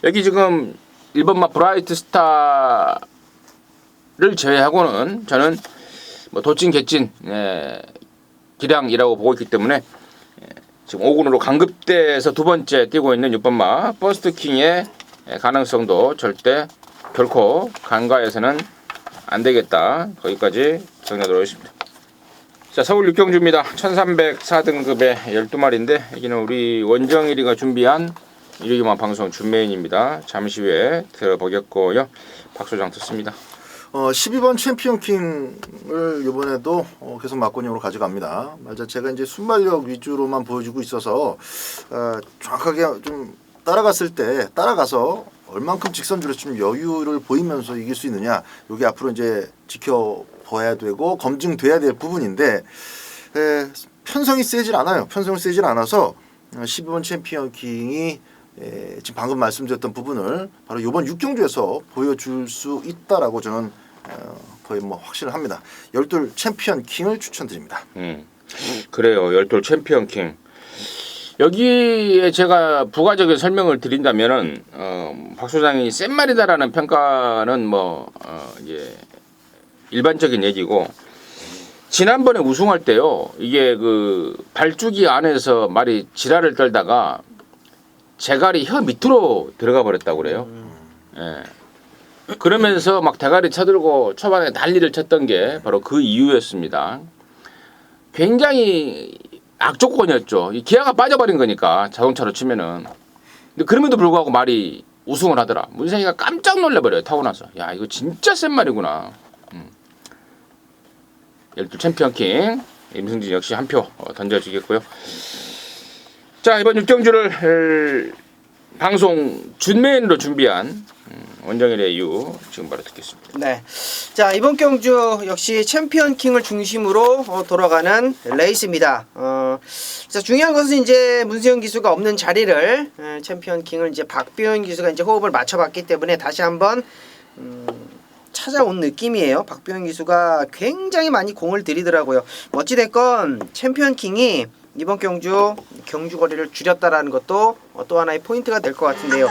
여기 지금 1번마 브라이트 스타를 제외하고는 저는 뭐 도찐 개찐 기량이라고 보고 있기 때문에 지금 5군으로 강급대에서 두 번째 뛰고 있는 6번마 버스트킹의 가능성도 절대 결코 간과해서는 안 되겠다. 거기까지 정리하도록 하겠습니다. 자, 서울 육경주입니다. 1304등급의 12마리인데 여기는 우리 원정일이가 준비한 일요일만 방송 준메인입니다. 잠시 후에 들어보겠고요. 박소장 듣습니다. 12번 챔피언킹을 이번에도 계속 막고님으로 가져갑니다. 말 자체가 이제 순발력 위주로만 보여주고 있어서 정확하게 좀 따라가서 얼만큼 직선주로 좀 여유를 보이면서 이길 수 있느냐, 이게 앞으로 이제 지켜봐야 되고 검증돼야 될 부분인데 편성이 세질 않아요. 편성이 세질 않아서 12번 챔피언킹이 지금 방금 말씀드렸던 부분을 바로 이번 6경주에서 보여줄 수 있다라고 저는 거의 뭐 확신을 합니다. 12 챔피언 킹을 추천드립니다. 그래요. 12 챔피언 킹. 여기에 제가 부가적인 설명을 드린다면은 박 소장이 센 말이다라는 평가는 뭐 이제 일반적인 얘기고 지난번에 우승할 때요. 이게 그 발주기 안에서 말이 지랄을 떨다가 제갈이 혀 밑으로 들어가 버렸다고 그래요. 예. 그러면서 막 대가리 쳐들고 초반에 난리를 쳤던 게 바로 그 이유였습니다. 굉장히 악조건이었죠. 이 기아가 빠져버린 거니까 자동차로 치면은. 근데 그럼에도 불구하고 말이 우승을 하더라. 문생이가 깜짝 놀래버려요. 타고 나서. 야, 이거 진짜 센 말이구나. 12 챔피언 킹 임승진 역시 한 표 던져주겠고요. 자, 이번 6경주를 방송 준메인으로 준비한 원정일의 이유 지금 바로 듣겠습니다. 네. 자, 이번 경주 역시 챔피언 킹을 중심으로 돌아가는 레이스입니다. 자, 중요한 것은 이제 문세영 기수가 없는 자리를 챔피언 킹을 이제 박병현 기수가 이제 호흡을 맞춰봤기 때문에 다시 한번 찾아온 느낌이에요. 박병현 기수가 굉장히 많이 공을 들이더라고요. 어찌됐건 챔피언 킹이 이번 경주 거리를 줄였다라는 것도 또 하나의 포인트가 될 것 같은데요.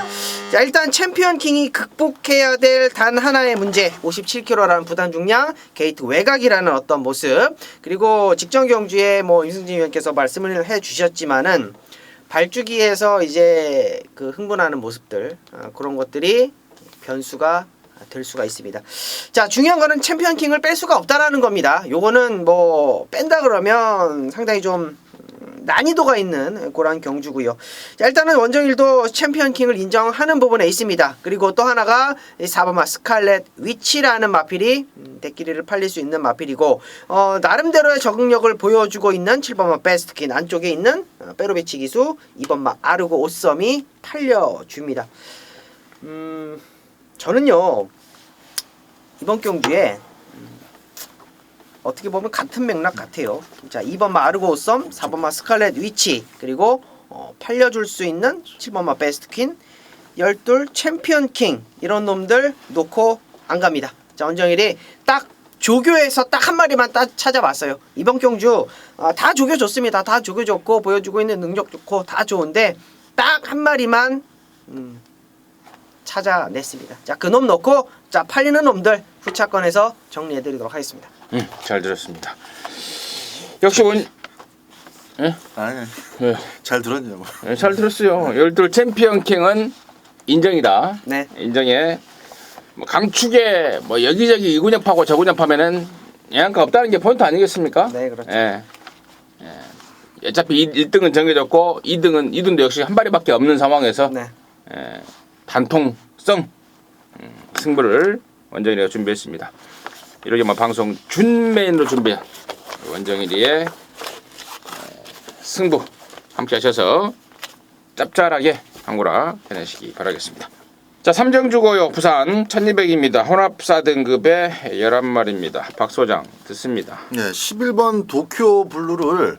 자, 일단 챔피언 킹이 극복해야 될 단 하나의 문제, 57kg라는 부담 중량, 게이트 외곽이라는 어떤 모습, 그리고 직전 경주에 뭐 임승진 위원께서 말씀을 해주셨지만은 발주기에서 이제 그 흥분하는 모습들, 그런 것들이 변수가 될 수가 있습니다. 자, 중요한 거는 챔피언 킹을 뺄 수가 없다라는 겁니다. 요거는 뭐 뺀다 그러면 상당히 좀 난이도가 있는 그런 경주고요. 자, 일단은 원정일도 챔피언 킹을 인정하는 부분에 있습니다. 그리고 또 하나가 4번마 스칼렛 위치라는 마필이 대끼리를 팔릴 수 있는 마필이고 나름대로의 적응력을 보여주고 있는 7번마 베스트킨 안쪽에 있는 페로비치 기수 2번마 아르고 오썸이 팔려줍니다. 저는요 이번 경주에 어떻게 보면 같은 맥락 같아요. 자, 2번마 아르고 오썸, 4번마 스칼렛 위치, 그리고 팔려줄 수 있는 7번마 베스트 퀸, 12 챔피언 킹 이런 놈들 놓고 안 갑니다. 자, 원정일이 딱 조교에서 딱 한 마리만 딱 찾아봤어요. 이번 경주 다 조교 좋습니다. 다 조교 좋고 보여주고 있는 능력 좋고 다 좋은데 딱 한 마리만 찾아냈습니다. 자, 그 놈 놓고 자 팔리는 놈들 후차권에서 정리해드리도록 하겠습니다. 잘 들었습니다. 역시 예? 아니, 예. 잘 들었냐 뭐. 예, 잘 들었어요. 12 챔피언 킹은 인정이다. 네. 인정해. 뭐 강축에 뭐 여기저기 이 근육 파고 저 근육 파면은 영향가 없다는 게 포인트 아니겠습니까? 네, 그렇죠. 예. 어차피 1등은 정해졌고 2등도 역시 한 발이밖에 없는 상황에서 네. 단통성 승부를 원정일이가 준비했습니다. 이렇게 뭐 방송 준메인으로 준비한 원정일이의 승부 함께 하셔서 짭짤하게 한구라 해내시기 바라겠습니다. 자, 삼정주고요 부산 1200입니다. 혼합 4등급의 11마리입니다. 박 소장 듣습니다. 네, 11번 도쿄 블루를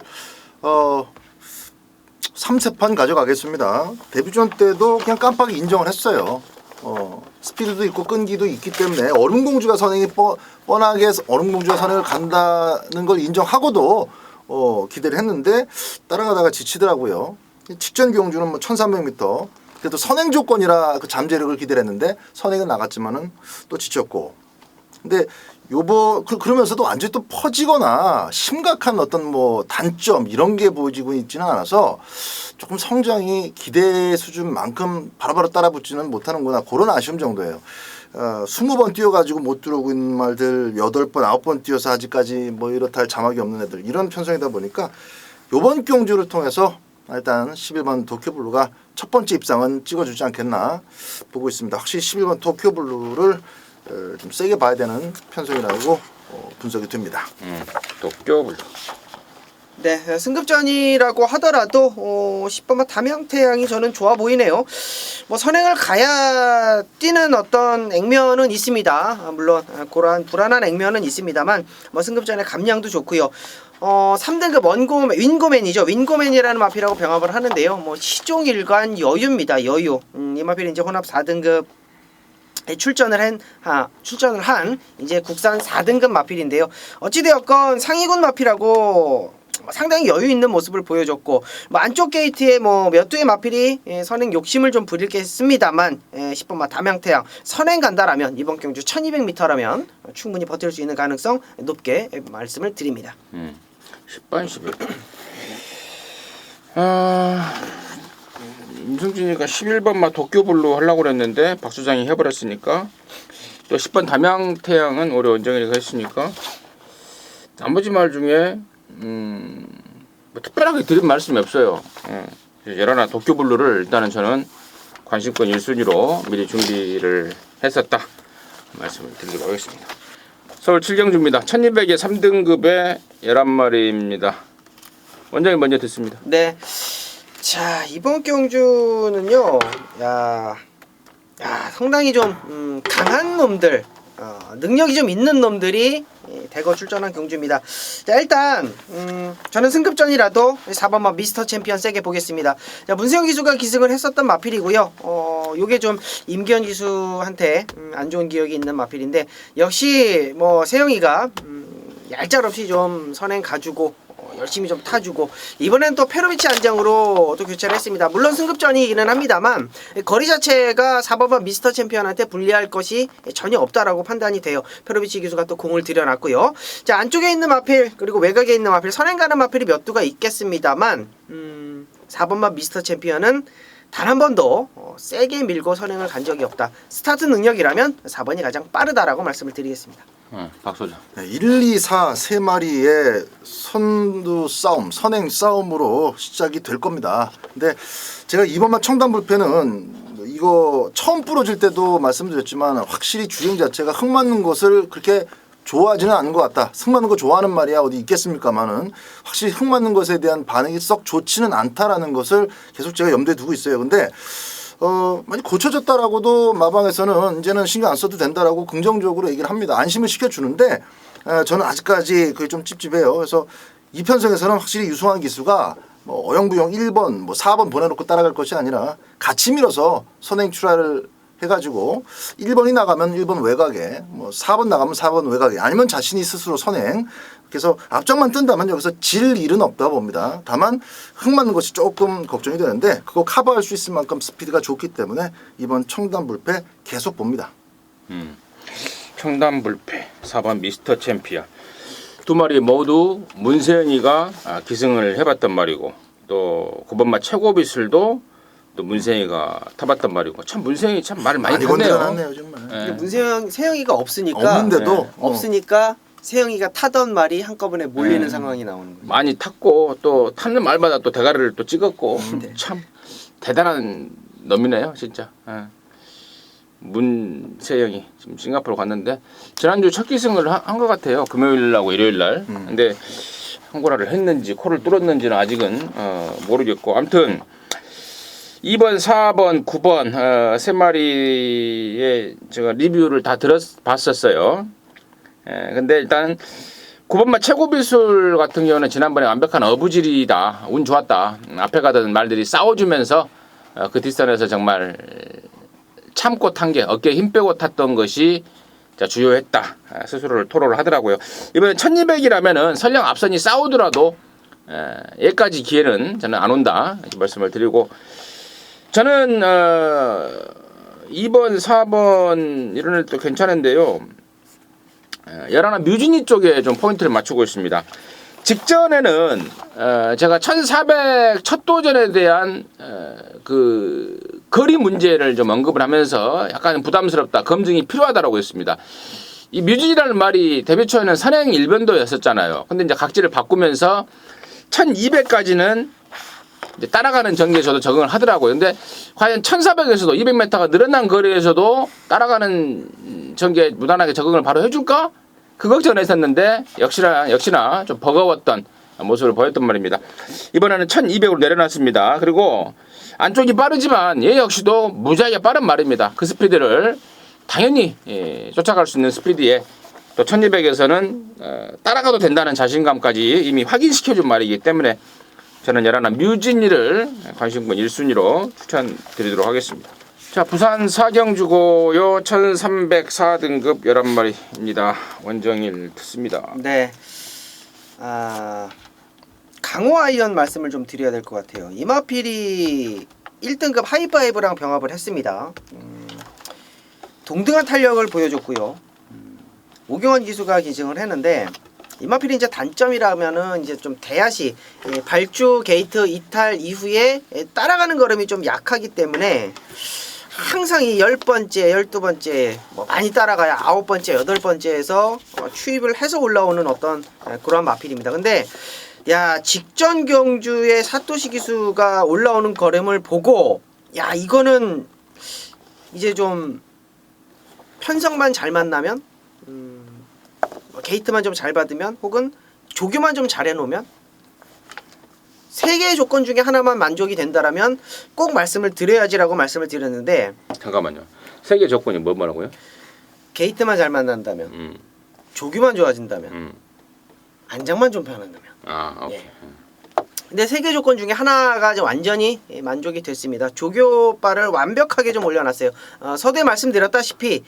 3세판 가져가겠습니다. 데뷔전 때도 그냥 깜빡이 인정을 했어요. 스피드도 있고 끈기도 있기 때문에 얼음공주가 선행이 뻔하게 얼음공주가 선행을 간다는 걸 인정하고도 기대를 했는데 따라가다가 지치더라고요. 직전 경주는 뭐 1300m 그래도 선행 조건이라 그 잠재력을 기대를 했는데 선행은 나갔지만은 또 지쳤고 근데 그러면서도 완전히 또 퍼지거나 심각한 어떤 뭐 단점 이런 게 보여지고 있지는 않아서 조금 성장이 기대 수준만큼 바로바로 따라붙지는 못하는구나 그런 아쉬움 정도예요. 20번 뛰어가지고 못 들어오고 있는 말들 8번 9번 뛰어서 아직까지 뭐 이렇다 할 자막이 없는 애들 이런 편성이다 보니까 요번 경주를 통해서 일단 11번 도쿄블루가 첫 번째 입상은 찍어주지 않겠나 보고 있습니다. 확실히 11번 도쿄블루를 좀 세게 봐야 되는 편성이라고 분석이 됩니다. 도쿄블루. 네, 승급전이라고 하더라도 10번마 담양태양이 저는 좋아 보이네요. 뭐 선행을 가야 뛰는 어떤 액면은 있습니다. 물론 그런 불안한 액면은 있습니다만 뭐 승급전의 감량도 좋고요. 3등급 윈고맨이죠. 윈고맨이라는 마필하고 병합을 하는데요. 뭐 시종일관 여유입니다. 여유. 이 마필이 이제 혼합 4등급 출전을 한 이제 국산 4등급 마필인데요. 어찌되었건 상위군 마필하고 상당히 여유 있는 모습을 보여줬고 뭐 안쪽 게이트에 뭐 몇 두의 마필이 선행 욕심을 좀 부리겠습니다만 10번마 담양태양 선행 간다라면 이번 경주 1200m라면 충분히 버틸 수 있는 가능성 높게 말씀을 드립니다. 10번 11. 임승준이가 11번마 도쿄블루 하려고 그랬는데 박 소장이 해버렸으니까 또 10번 담양태양은 올해 원정일이가 했으니까 나머지 말 중에 뭐 특별하게 드린 말씀이 없어요. 11 도쿄블루를 일단은 저는 관심권 1순위로 미리 준비를 했었다 말씀을 드리도록 하겠습니다. 서울 7경주입니다. 1200에 3등급의 11마리입니다. 원장님 먼저 듣습니다. 네. 자, 이번 경주는요. 상당히 좀 강한 놈들, 능력이 좀 있는 놈들이 대거 출전한 경주입니다. 자, 일단 저는 승급전이라도 4번마 미스터 챔피언 세게 보겠습니다. 자, 문세영 기수가 기승을 했었던 마필이고요. 요게 좀 임기현 기수한테 안 좋은 기억이 있는 마필인데 역시 뭐 세영이가 얄짤없이 좀 선행 가지고 열심히 좀 타주고 이번엔 또 페로비치 안장으로 또 교체를 했습니다. 물론 승급전이기는 합니다만 거리 자체가 4번번 미스터 챔피언한테 불리할 것이 전혀 없다라고 판단이 돼요. 페로비치 기수가 또 공을 들여놨고요. 자, 안쪽에 있는 마필 그리고 외곽에 있는 마필 선행 가는 마필이 몇 두가 있겠습니다만 4번번 미스터 챔피언은 단 한 번도 세게 밀고 선행을 간 적이 없다. 스타트 능력이라면 4번이 가장 빠르다라고 말씀을 드리겠습니다. 박 소장. 1, 2, 4 세 마리의 선두 싸움, 선행 싸움으로 시작이 될 겁니다. 근데 제가 이번만 청담 불패는 이거 처음 부러질 때도 말씀드렸지만 확실히 주행 자체가 흙 맞는 것을 그렇게 좋아하지는 않은 것 같다. 흙 맞는 거 좋아하는 말이야 어디 있겠습니까만은 확실히 흙 맞는 것에 대한 반응이 썩 좋지는 않다라는 것을 계속 제가 염두에 두고 있어요. 근데 많이 고쳐졌다라고도 마방에서는 이제는 신경 안 써도 된다라고 긍정적으로 얘기를 합니다. 안심을 시켜주는데 저는 아직까지 그게 좀 찝찝해요. 그래서 이 편성에서는 확실히 유승환 기수가 뭐 어영부영 1번, 뭐 4번 보내놓고 따라갈 것이 아니라 같이 밀어서 선행 출하를 해가지고 1번이 나가면 1번 외곽에, 뭐 4번 나가면 4번 외곽에, 아니면 자신이 스스로 선행. 그래서 앞장만 뜬다면 여기서 질 일은 없다 봅니다. 다만 흙 맞는 것이 조금 걱정이 되는데 그거 커버할 수 있을 만큼 스피드가 좋기 때문에 이번 청담불패 계속 봅니다. 청담불패 4번 미스터 챔피언 두 마리 모두 문세현이가 기승을 해봤단 말이고, 또 9번마 최고비슬도 또 문세영이가 타봤단 말이고, 참 문세영이 참 말을 많이 탔네요. 건드려놨네요 정말. 문세영 세영이가 없으니까 없는데도 없으니까 세영이가 타던 말이 한꺼번에 몰리는 상황이 나오는 거예요. 많이 탔고 또 타는 말마다 또 대가리를 또 찍었고 참 대단한 놈이네요 진짜. 문세영이 지금 싱가포르 갔는데 지난주 첫 기승을 한 것 같아요. 금요일하고 일요일날. 근데 한고라를 했는지 코를 뚫었는지는 아직은 모르겠고, 아무튼 2번, 4번, 9번 세 마리의 제가 리뷰를 다 봤었어요. 근데 일단 9번마 최고비술 같은 경우는 지난번에 완벽한 어부질이다, 운 좋았다, 앞에 가던 말들이 싸워주면서 그 뒷선에서 정말 참고 탄 게, 어깨에 힘 빼고 탔던 것이 주요했다, 스스로를 토로를 하더라고요. 이번엔 1200이라면은 설령 앞선이 싸우더라도 여기까지 기회는 저는 안 온다 이렇게 말씀을 드리고, 저는 2번, 4번 이런 애도 괜찮은데요. 11 뮤진이 쪽에 좀 포인트를 맞추고 있습니다. 직전에는 제가 1400 첫 도전에 대한 그 거리 문제를 좀 언급을 하면서 약간 부담스럽다, 검증이 필요하다라고 했습니다. 이 뮤진이라는 말이 데뷔 초에는 선행 일변도였었잖아요. 근데 이제 각지를 바꾸면서 1200까지는 이제 따라가는 전개에 저도 적응을 하더라고요. 근데 과연 1400에서도 200m가 늘어난 거리에서도 따라가는 전개에 무난하게 적응을 바로 해줄까? 그 걱정을 했었는데 역시나 좀 버거웠던 모습을 보였단 말입니다. 이번에는 1200으로 내려놨습니다. 그리고 안쪽이 빠르지만 얘 역시도 무지하게 빠른 말입니다. 그 스피드를 당연히 쫓아갈 수 있는 스피드에 또 1200에서는 따라가도 된다는 자신감까지 이미 확인시켜준 말이기 때문에 저는 11 뮤진이를 관심군 1순위로 추천드리도록 하겠습니다. 자, 부산 사경주고요 1304등급 11마리입니다. 원정일 듣습니다. 네. 강호 아이언 말씀을 좀 드려야 될 것 같아요. 이마필이 1등급 하이파이브랑 병합을 했습니다. 동등한 탄력을 보여줬고요. 오경환 기수가 기증을 했는데, 이마필이 이제 단점이라면은 이제 좀 대야시 발주 게이트 이탈 이후에 따라가는 걸음이 좀 약하기 때문에 항상 이 10번째, 12번째 뭐 많이 따라가야 9번째, 8번째에서 추입을 해서 올라오는 어떤 그러한 마필입니다. 근데 야, 직전 경주의 사토시 기수가 올라오는 걸음을 보고, 야, 이거는 이제 좀 편성만 잘 만나면, 게이트만 좀 잘 받으면, 혹은 조교만 좀 잘 해놓으면, 세 개의 조건 중에 하나만 만족이 된다라면 꼭 말씀을 드려야지라고 말씀을 드렸는데, 잠깐만요. 세 개 조건이 뭐라고요? 게이트만 잘 만난다면, 조교만 좋아진다면, 안장만 좀 편한다면. 오케이. 예. 근데 세 개 조건 중에 하나가 좀 완전히 만족이 됐습니다. 조교바를 완벽하게 좀 올려놨어요. 서두에 말씀드렸다시피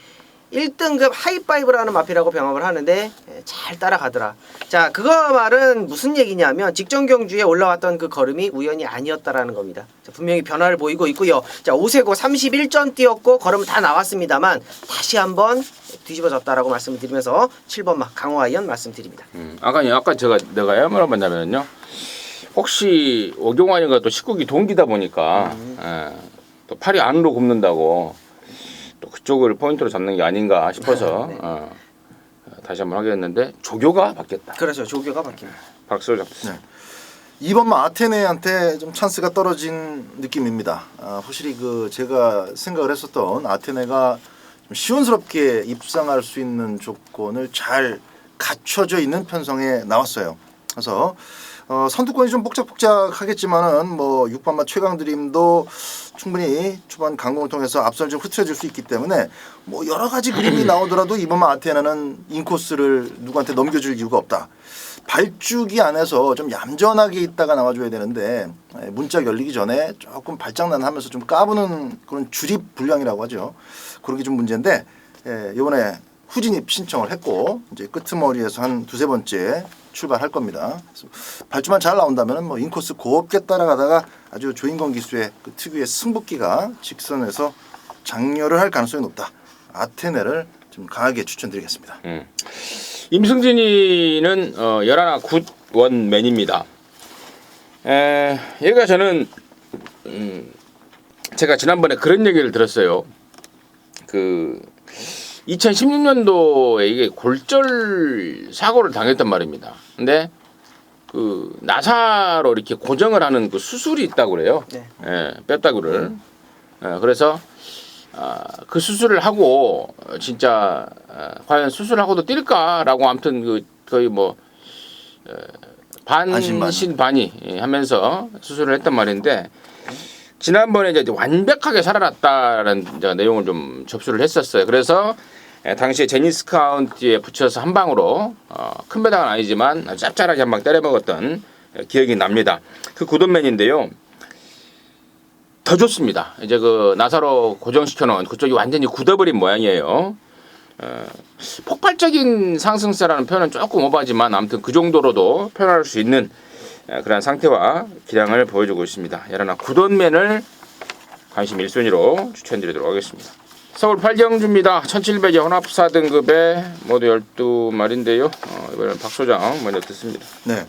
1등급 하이파이브라는 마필하고 병합을 하는데 잘 따라가더라. 자, 그거 말은 무슨 얘기냐면 직전 경주에 올라왔던 그 걸음이 우연이 아니었다라는 겁니다. 자, 분명히 변화를 보이고 있고요. 자, 5세고 31전 뛰었고 걸음 다 나왔습니다만 다시 한번 뒤집어졌다라고 말씀을 드리면서 7번마 강호아이언 말씀드립니다. 아까 내가 왜 물어봤냐면요. 혹시 오경환이가 또 19기 동기다 보니까 또 팔이 안으로 굽는다고 또 그쪽을 포인트로 잡는 게 아닌가 싶어서 네. 다시 한번 하겠는데 조교가 바뀌었다. 그렇죠. 조교가 바뀝니다. 박수를 잡습니다. 네. 2번마 아테네한테 좀 찬스가 떨어진 느낌입니다. 확실히 그 제가 생각을 했었던 아테네가 좀 시원스럽게 입상할 수 있는 조건을 잘 갖춰져 있는 편성에 나왔어요. 그래서 선두권이 좀 복작복작하겠지만은 뭐 6번마 최강드림도 충분히 초반 강공을 통해서 앞선을 좀 흐트러질 수 있기 때문에 뭐 여러 가지 그림이 나오더라도 이번마 아테나는 인코스를 누구한테 넘겨줄 이유가 없다. 발주기 안에서 좀 얌전하게 있다가 나와줘야 되는데 문짝 열리기 전에 조금 발장난하면서 좀 까부는 그런 주립 분량이라고 하죠. 그런 게 좀 문제인데 이번에 후진입 신청을 했고 이제 끄트머리에서 한 두세 번째 출발할 겁니다. 그래서 발주만 잘 나온다면 뭐 인코스 곱게 따라가다가 아주 조인건 기수의 그 특유의 승부기가 직선에서 장렬을 할 가능성이 높다. 아테네를 좀 강하게 추천드리겠습니다. 임승진이는 11 굿원맨입니다. 얘가 저는 제가 지난번에 그런 얘기를 들었어요. 그 2016년도에 이게 골절 사고를 당했단 말입니다. 근데 그 나사로 이렇게 고정을 하는 그 수술이 있다고 그래요. 네. 뼈다구를. 그래서 그 수술을 하고 진짜 과연 수술하고도 뛸까라고 아무튼 그 거의 뭐 반신반의 하면서 수술을 했단 말인데 지난번에 이제 완벽하게 살아났다는 이제 내용을 좀 접수를 했었어요. 그래서 당시에 제니스 카운티에 붙여서 한 방으로 큰 배당은 아니지만 아주 짭짤하게 한 방 때려 먹었던 기억이 납니다. 그 굿원맨인데요. 더 좋습니다. 이제 그 나사로 고정시켜 놓은 그쪽이 완전히 굳어버린 모양이에요. 폭발적인 상승세라는 표현은 조금 오버하지만 아무튼 그 정도로도 표현할 수 있는 그런 상태와 기량을 보여주고 있습니다. 여러나 굿원맨을 관심 1순위로 추천드리도록 하겠습니다. 서울 8경주입니다. 1700의 혼합 4등급에 모두 12마리인데요. 이번에는 박 소장 먼저 듣습니다. 네.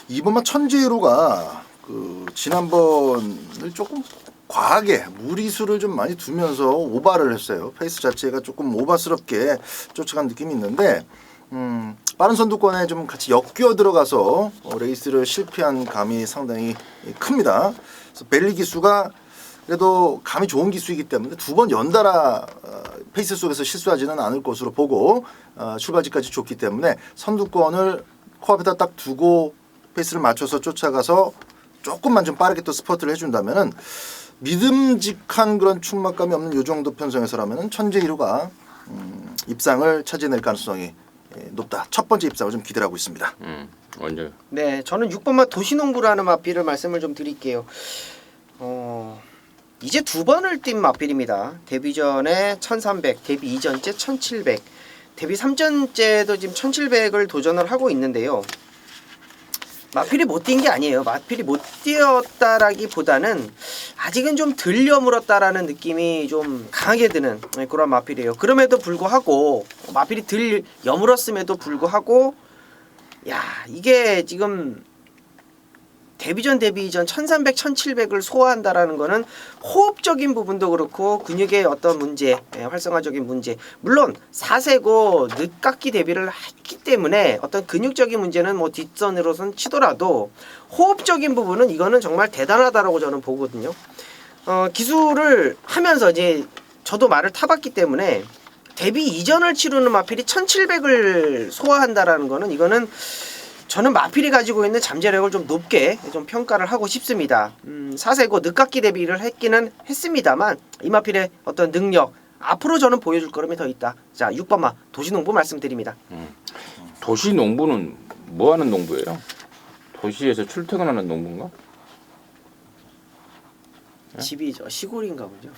이번만 천재로가 그 지난번을 조금 과하게 무리수를 좀 많이 두면서 오바를 했어요. 페이스 자체가 조금 오바스럽게 쫓아간 느낌이 있는데 빠른 선두권에 좀 같이 엮여 들어가서 레이스를 실패한 감이 상당히 큽니다. 그래서 벨리 기수가 그래도 감이 좋은 기수이기 때문에 두 번 연달아 페이스 속에서 실수하지는 않을 것으로 보고 출발지까지 좋기 때문에 선두권을 코앞에다 딱 두고 페이스를 맞춰서 쫓아가서 조금만 좀 빠르게 또 스퍼트를 해준다면은 믿음직한 그런 충막감이 없는 이 정도 편성에서라면은 천재 1호가 입상을 차지해낼 가능성이 높다. 첫 번째 입상을 좀 기대하고 있습니다. 먼저. 네, 저는 6번마 도시농부라는 마필을 말씀을 좀 드릴게요. 이제 두 번을 뛴 마필입니다. 데뷔 전에 1300, 데뷔 이전째 1700, 데뷔 3전째도 지금 1700을 도전을 하고 있는데요. 마필이 못 뛴 게 아니에요. 마필이 못 뛰었다라기보다는 아직은 좀 덜 여물었다라는 느낌이 좀 강하게 드는 그런 마필이에요. 그럼에도 불구하고 마필이 덜 여물었음에도 불구하고 야 이게 지금 데뷔 전 1300, 1700을 소화한다라는 거는 호흡적인 부분도 그렇고 근육의 어떤 문제, 활성화적인 문제. 물론 4세고 늦깎이 데뷔를 했기 때문에 어떤 근육적인 문제는 뭐 뒷선으로선 치더라도 호흡적인 부분은 이거는 정말 대단하다라고 저는 보거든요. 기술을 하면서 이제 저도 말을 타봤기 때문에 데뷔 이전을 치르는 마필이 1700을 소화한다라는 거는 이거는 저는 마필이 가지고 있는 잠재력을 좀 높게 좀 평가를 하고 싶습니다. 4세고 늦깎이 데뷔를 했기는 했습니다만 이 마필의 어떤 능력 앞으로 저는 보여줄 걸음이 더 있다. 자 6번마 도시농부 말씀드립니다. 도시농부는 뭐 하는 농부예요? 도시에서 출퇴근하는 농부인가? 집이 저 시골인가 보죠.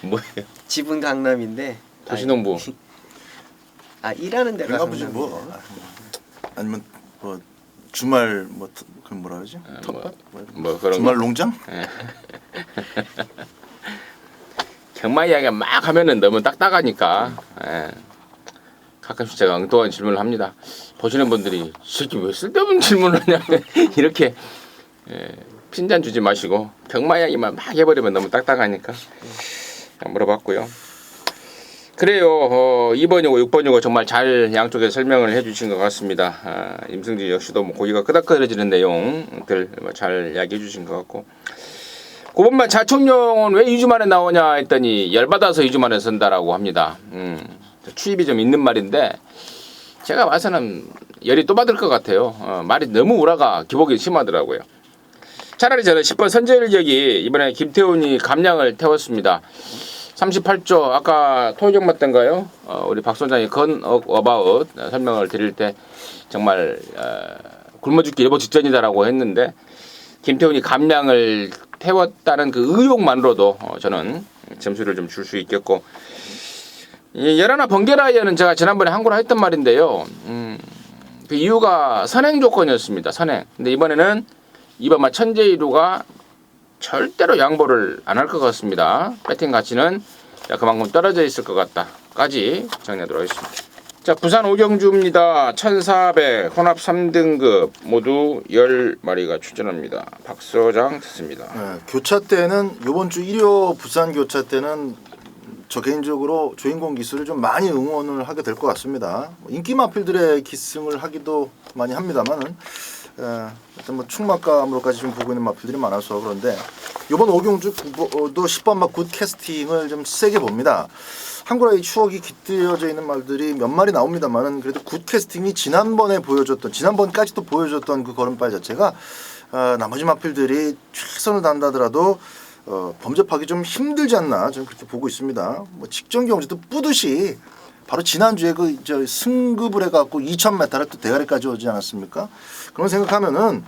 뭐예요? 집은 강남인데 도시농부. 일하는 데가 그런가 보지 뭐. 아니면 뭐 주말 뭐 그 뭐라 그러지? 텃밭? 뭐 그런 주말 거. 농장? 경마 이야기 막 하면은 너무 딱딱하니까 가끔씩 제가 엉뚱한 질문을 합니다. 보시는 분들이 이 새끼 왜 쓸데없는 질문을 하냐 이렇게 핀잔 주지 마시고 경마 이야기만 막 해버리면 너무 딱딱하니까 물어봤고요. 그래요. 2번이고 6번이고 정말 잘 양쪽에 설명을 해주신 것 같습니다. 임승진 역시도 뭐 고기가 끄덕거려지는 내용들 잘 이야기해 주신 것 같고 9번만 자총용은 왜 2주 만에 나오냐 했더니 열받아서 2주 만에 선다라고 합니다. 추입이 좀 있는 말인데 제가 봐서는 열이 또 받을 것 같아요. 말이 너무 우라가 기복이 심하더라고요. 차라리 저는 10번 선제일격이 이번에 김태훈이 감량을 태웠습니다. 38조 아까 토요정 맞던가요? 우리 박 소장이 건 어바웃 설명을 드릴 때 정말 굶어 죽기 일보 직전이다라고 했는데 김태훈이 감량을 태웠다는 그 의혹만으로도 저는 점수를 좀 줄 수 있겠고 열하나 번개라이어는 제가 지난번에 한구라 했던 말인데요. 그 이유가 선행 조건이었습니다. 선행. 근데 이번에는 이번만 천재이루가 절대로 양보를 안 할 것 같습니다. 배팅 가치는 그만큼 떨어져 있을 것 같다까지 정리하도록 하겠습니다. 자, 부산 오경주입니다. 1400 혼합 3등급 모두 10마리가 출전합니다. 박소장 듣습니다. 네, 교차 때는 이번 주 일요 부산 교차 때는 저 개인적으로 주인공 기수를 좀 많이 응원을 하게 될 것 같습니다. 인기 마필들의 기승을 하기도 많이 합니다만은 일단 뭐 충막감으로까지 좀 보고 있는 마필들이 많아서 그런데 이번 오경주도 10번 막 굿 캐스팅을 좀 세게 봅니다. 한구라의 추억이 깃들여져 있는 말들이 몇 마리 나옵니다만은 그래도 굿 캐스팅이 지난번까지도 보여줬던 그 걸음발 자체가 나머지 마필들이 최선을 다한다더라도 범접하기 좀 힘들지 않나 저는 그렇게 보고 있습니다. 뭐 직전 경주도 뿌듯이 바로 지난주에 그 승급을 해갖고 2,000m를 또 대가리까지 오지 않았습니까? 그런 생각하면은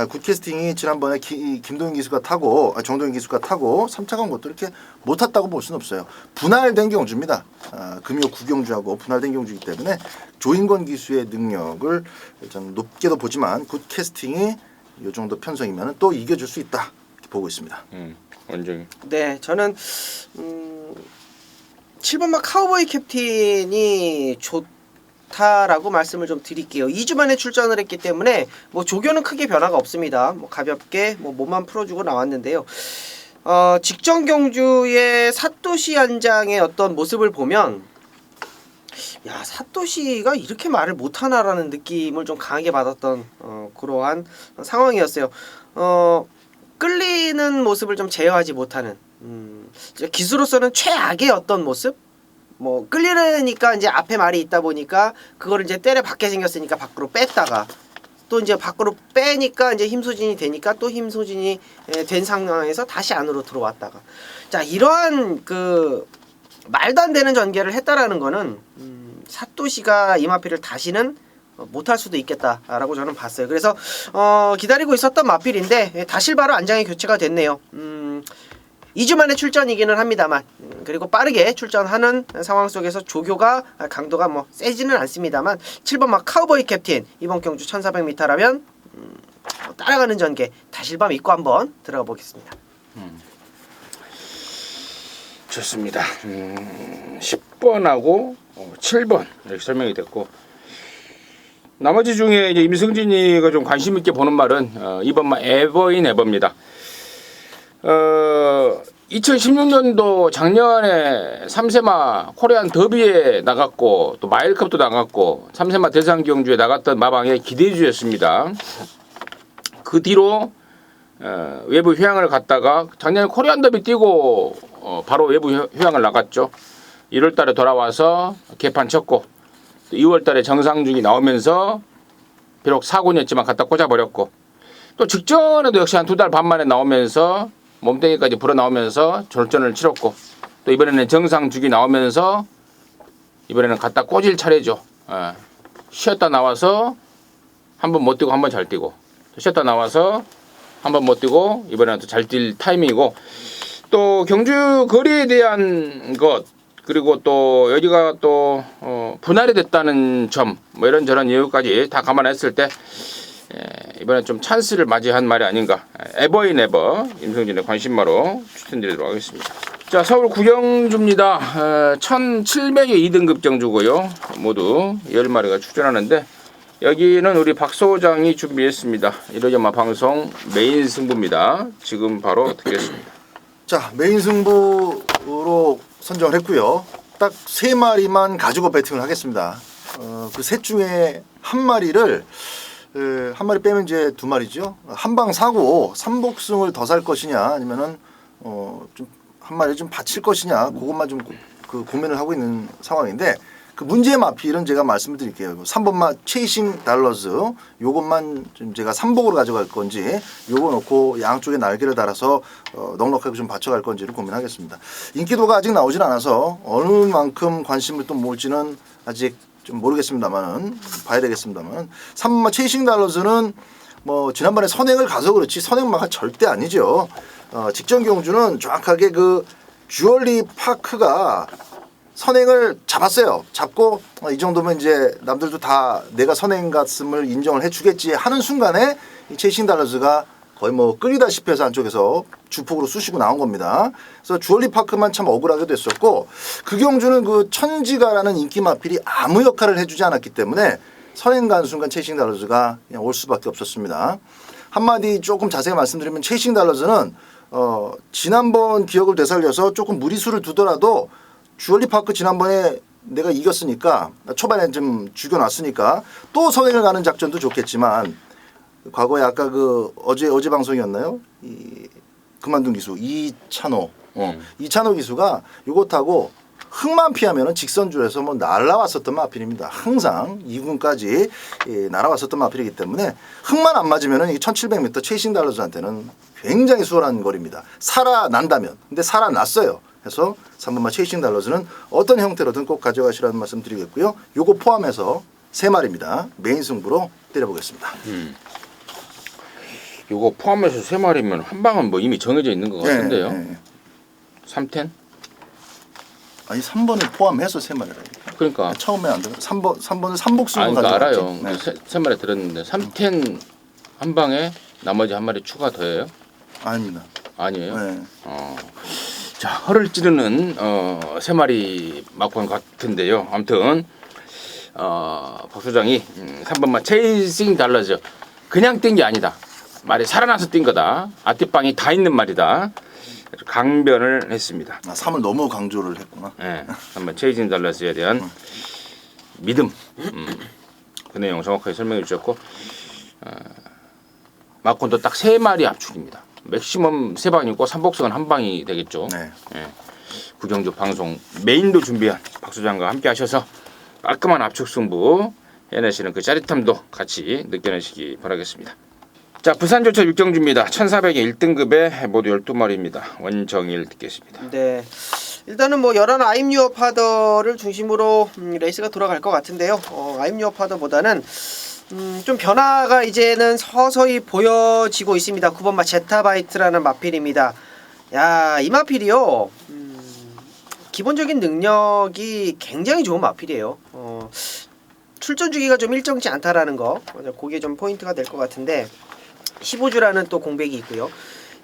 굿캐스팅이 지난번에 김동현 기수가 타고 정동현 기수가 타고 3차 간 것도 이렇게 못 탔다고 볼 수는 없어요. 분할된 경주입니다. 금요 구경주하고 분할된 경주이기 때문에 조인권 기수의 능력을 좀 높게도 보지만 굿캐스팅이 이 정도 편성이면 또 이겨줄 수 있다 이렇게 보고 있습니다. 완전히. 네, 저는 7번마 카우보이 캡틴이 좋다라고 말씀을 좀 드릴게요. 2주 만에 출전을 했기 때문에 뭐 조교는 크게 변화가 없습니다. 뭐 가볍게 뭐 몸만 풀어주고 나왔는데요. 직전 경주의 사토시 안장의 어떤 모습을 보면 야, 사토시가 이렇게 말을 못하나라는 느낌을 좀 강하게 받았던 그러한 상황이었어요. 끌리는 모습을 좀 제어하지 못하는 기수로서는 최악의 어떤 모습? 뭐 끌리려니까 이제 앞에 말이 있다 보니까 그거를 이제 때려 박게 생겼으니까 밖으로 뺐다가 또 이제 밖으로 빼니까 이제 힘소진이 되니까 또 힘소진이 된 상황에서 다시 안으로 들어왔다가 자 이러한 그 말도 안 되는 전개를 했다라는 거는 사토시가 이 마필을 다시는 못할 수도 있겠다라고 저는 봤어요. 그래서 기다리고 있었던 마필인데 다실바로 안장이 교체가 됐네요. 2주 만에 출전이기는 합니다만 그리고 빠르게 출전하는 상황 속에서 조교가 강도가 뭐 세지는 않습니다만 7번 막 카우보이 캡틴 이번 경주 1400m라면 따라가는 전개 다실바 믿고 한번 들어가 보겠습니다. 좋습니다. 10번하고 7번 이렇게 설명이 됐고 나머지 중에 이제 임승진이가 좀 관심 있게 보는 말은 이번만 에버인 에버입니다. 2016년도 작년에 3세마 코리안 더비에 나갔고 또 마일컵도 나갔고 3세마 대상 경주에 나갔던 마방의 기대주였습니다. 그 뒤로 외부 휴양을 갔다가 작년에 코리안 더비 뛰고 바로 외부 휴양을 나갔죠. 1월달에 돌아와서 개판 쳤고 2월달에 정상중이 나오면서 비록 사고였지만 갖다 꽂아버렸고 또 직전에도 역시 한 2달 반 만에 나오면서 몸뚱이까지 불어나오면서 졸전을 치렀고 또 이번에는 정상중이 나오면서 이번에는 갖다 꽂을 차례죠. 쉬었다 나와서 한 번 못 뛰고 한 번 잘 뛰고 또 쉬었다 나와서 한 번 못 뛰고 이번에는 또 잘 뛸 타이밍이고 또 경주 거리에 대한 것 그리고 또 여기가 또 분할이 됐다는 점 뭐 이런저런 이유까지 다 감안했을 때 이번엔 좀 찬스를 맞이한 말이 아닌가. 에버인 에버 임성진의 관심마로 추천드리도록 하겠습니다. 자, 서울 구경주입니다. 1700의 2등급 경주고요. 모두 10마리가 출전하는데 여기는 우리 박 소장이 준비했습니다. 이러저마 방송 메인 승부입니다. 지금 바로 듣겠습니다. 자, 메인 승부로 선정을 했고요. 딱 3마리만 가지고 배팅을 하겠습니다. 그 셋 중에 한 마리를 한 마리 빼면 이제 2마리죠. 한 방 사고 3복승을 더 살 것이냐 아니면은 좀 한 마리 좀 바칠 것이냐 그것만 좀 그 고민을 하고 있는 상황인데 그 문제의 마필은 제가 말씀을 드릴게요. 3번마 체이싱 달러즈 요것만 좀 제가 3복으로 가져갈 건지 요거 놓고 양쪽에 날개를 달아서 넉넉하게 좀 받쳐갈 건지를 고민하겠습니다. 인기도가 아직 나오진 않아서 어느 만큼 관심을 또 모을지는 아직 좀 모르겠습니다만은 봐야 되겠습니다만 3번마 체이싱 달러즈는 뭐 지난번에 선행을 가서 그렇지 선행마가 절대 아니죠. 직전 경주는 정확하게 그 주얼리 파크가 선행을 잡았어요. 잡고 이 정도면 이제 남들도 다 내가 선행 갔음을 인정을 해주겠지 하는 순간에 이 체이싱 달러즈가 거의 뭐 끓이다시피 해서 안쪽에서 주폭으로 쑤시고 나온 겁니다. 그래서 주얼리 파크만 참 억울하게 됐었고 그 경주는 그 천지가라는 인기 마필이 아무 역할을 해주지 않았기 때문에 선행 간 순간 체이싱 달러즈가 그냥 올 수밖에 없었습니다. 한마디 조금 자세히 말씀드리면 체이싱 달러즈는 지난번 기억을 되살려서 조금 무리수를 두더라도 주얼리 파크 지난번에 내가 이겼으니까 초반에 좀 죽여놨으니까 또 선행을 가는 작전도 좋겠지만 과거에 아까 그 어제 방송이었나요? 이 그만둔 기수 이찬호 이찬호 기수가 요거 타고 흙만 피하면은 직선줄에서 뭐 날아왔었던 마필입니다. 항상 2군까지 날아왔었던 마필이기 때문에 흙만 안 맞으면은 이 1700m 체이싱 달러즈한테는 굉장히 수월한 거리입니다. 살아난다면. 근데 살아났어요. 그래서 3번마 체이싱 달러즈는 어떤 형태로든 꼭 가져가시라는 말씀 드리겠고요. 요거 포함해서 3마리입니다. 메인 승부로 때려보겠습니다. 요거 포함해서 3마리면 한 방은 뭐 이미 정해져 있는 것 같은데요. 네. 3텐? 아니 3번을 포함해서 3마리라니까. 그러니까 처음에 안 들어. 3번은 삼복승으로 그러니까 가져갔지. 알아요. 네. 세 마리 들었는데 3텐 한 방에 나머지 한 마리 추가 더해요? 아닙니다. 아니에요? 네. 자, 허를 찌르는 3마리 막판 같은데요. 아무튼 박 소장이 3번만 체이싱 달러즈 그냥 뛴 게 아니다. 말이 살아나서 뛴 거다. 앞뒷방이 다 있는 말이다. 강변을 했습니다. 3을 너무 강조를 했구나. 네, 한번 체이싱 달러즈에 대한 믿음 그 내용 정확하게 설명해 주셨고 막콘도 딱 3마리 압축입니다. 맥시멈 3방이고 3복승은 한 방이 되겠죠. 네. 구경주 방송 메인도 준비한 박 소장과 함께 하셔서 깔끔한 압축 승부 해내시는 그 짜릿함도 같이 느껴내시기 바라겠습니다. 자, 부산조철 6경주입니다. 1400의 1등급에 모두 12마리입니다. 원정일 듣겠습니다. 네. 일단은 뭐 열한 아임유어 파더를 중심으로 레이스가 돌아갈 것 같은데요. 아임유어 파더보다는 좀 변화가 이제는 서서히 보여지고 있습니다. 9번마 제타바이트라는 마필입니다. 야, 이 마필이요. 기본적인 능력이 굉장히 좋은 마필이에요. 출전 주기가 좀 일정치 않다라는 거. 그게 좀 포인트가 될 것 같은데 15주라는 또 공백이 있고요.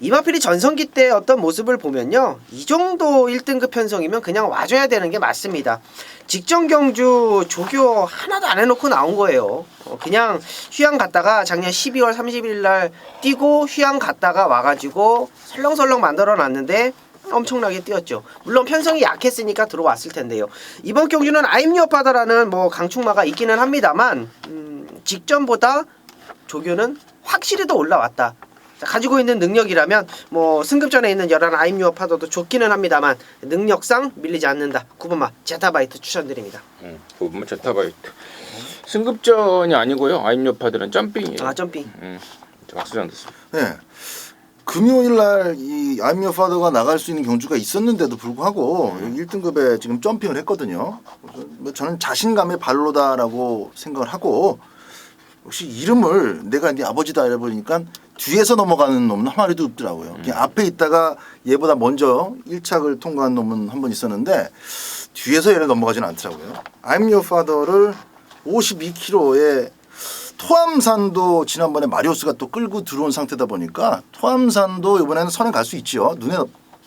이 마필이 전성기 때 어떤 모습을 보면요. 이 정도 1등급 편성이면 그냥 와줘야 되는 게 맞습니다. 직전 경주 조교 하나도 안 해놓고 나온 거예요. 그냥 휴양 갔다가 작년 12월 30일 날 뛰고 휴양 갔다가 와가지고 설렁설렁 만들어 놨는데 엄청나게 뛰었죠. 물론 편성이 약했으니까 들어왔을 텐데요. 이번 경주는 아임유어 파더라는 뭐 강축마가 있기는 합니다만 직전보다 조교는 확실히 더 올라왔다. 가지고 있는 능력이라면 뭐 승급전에 있는 열한 아임유어 파더도 좋기는 합니다만 능력상 밀리지 않는다. 9번마 제타바이트 추천드립니다. 9번마 제타바이트 승급전이 아니고요. 아임유어 파더는 점핑이에요. 아, 점핑. 박수장 됐습니다. 네. 금요일 날 이 아임유어 파더가 나갈 수 있는 경주가 있었는데도 불구하고 1등급에 지금 점핑을 했거든요. 뭐 저는 자신감의 발로다라고 생각을 하고 역시 이름을 내가 네 아버지다 이래버리니까 뒤에서 넘어가는 놈은 한 마리도 없더라고요. 그냥 앞에 있다가 얘보다 먼저 1착을 통과한 놈은 한 번 있었는데 뒤에서 얘를 넘어가지는 않더라고요. I'm Your Father를 52km에 토암산도 지난번에 마리오스가 또 끌고 들어온 상태다 보니까 토암산도 이번에는 선행 갈 수 있죠. 눈에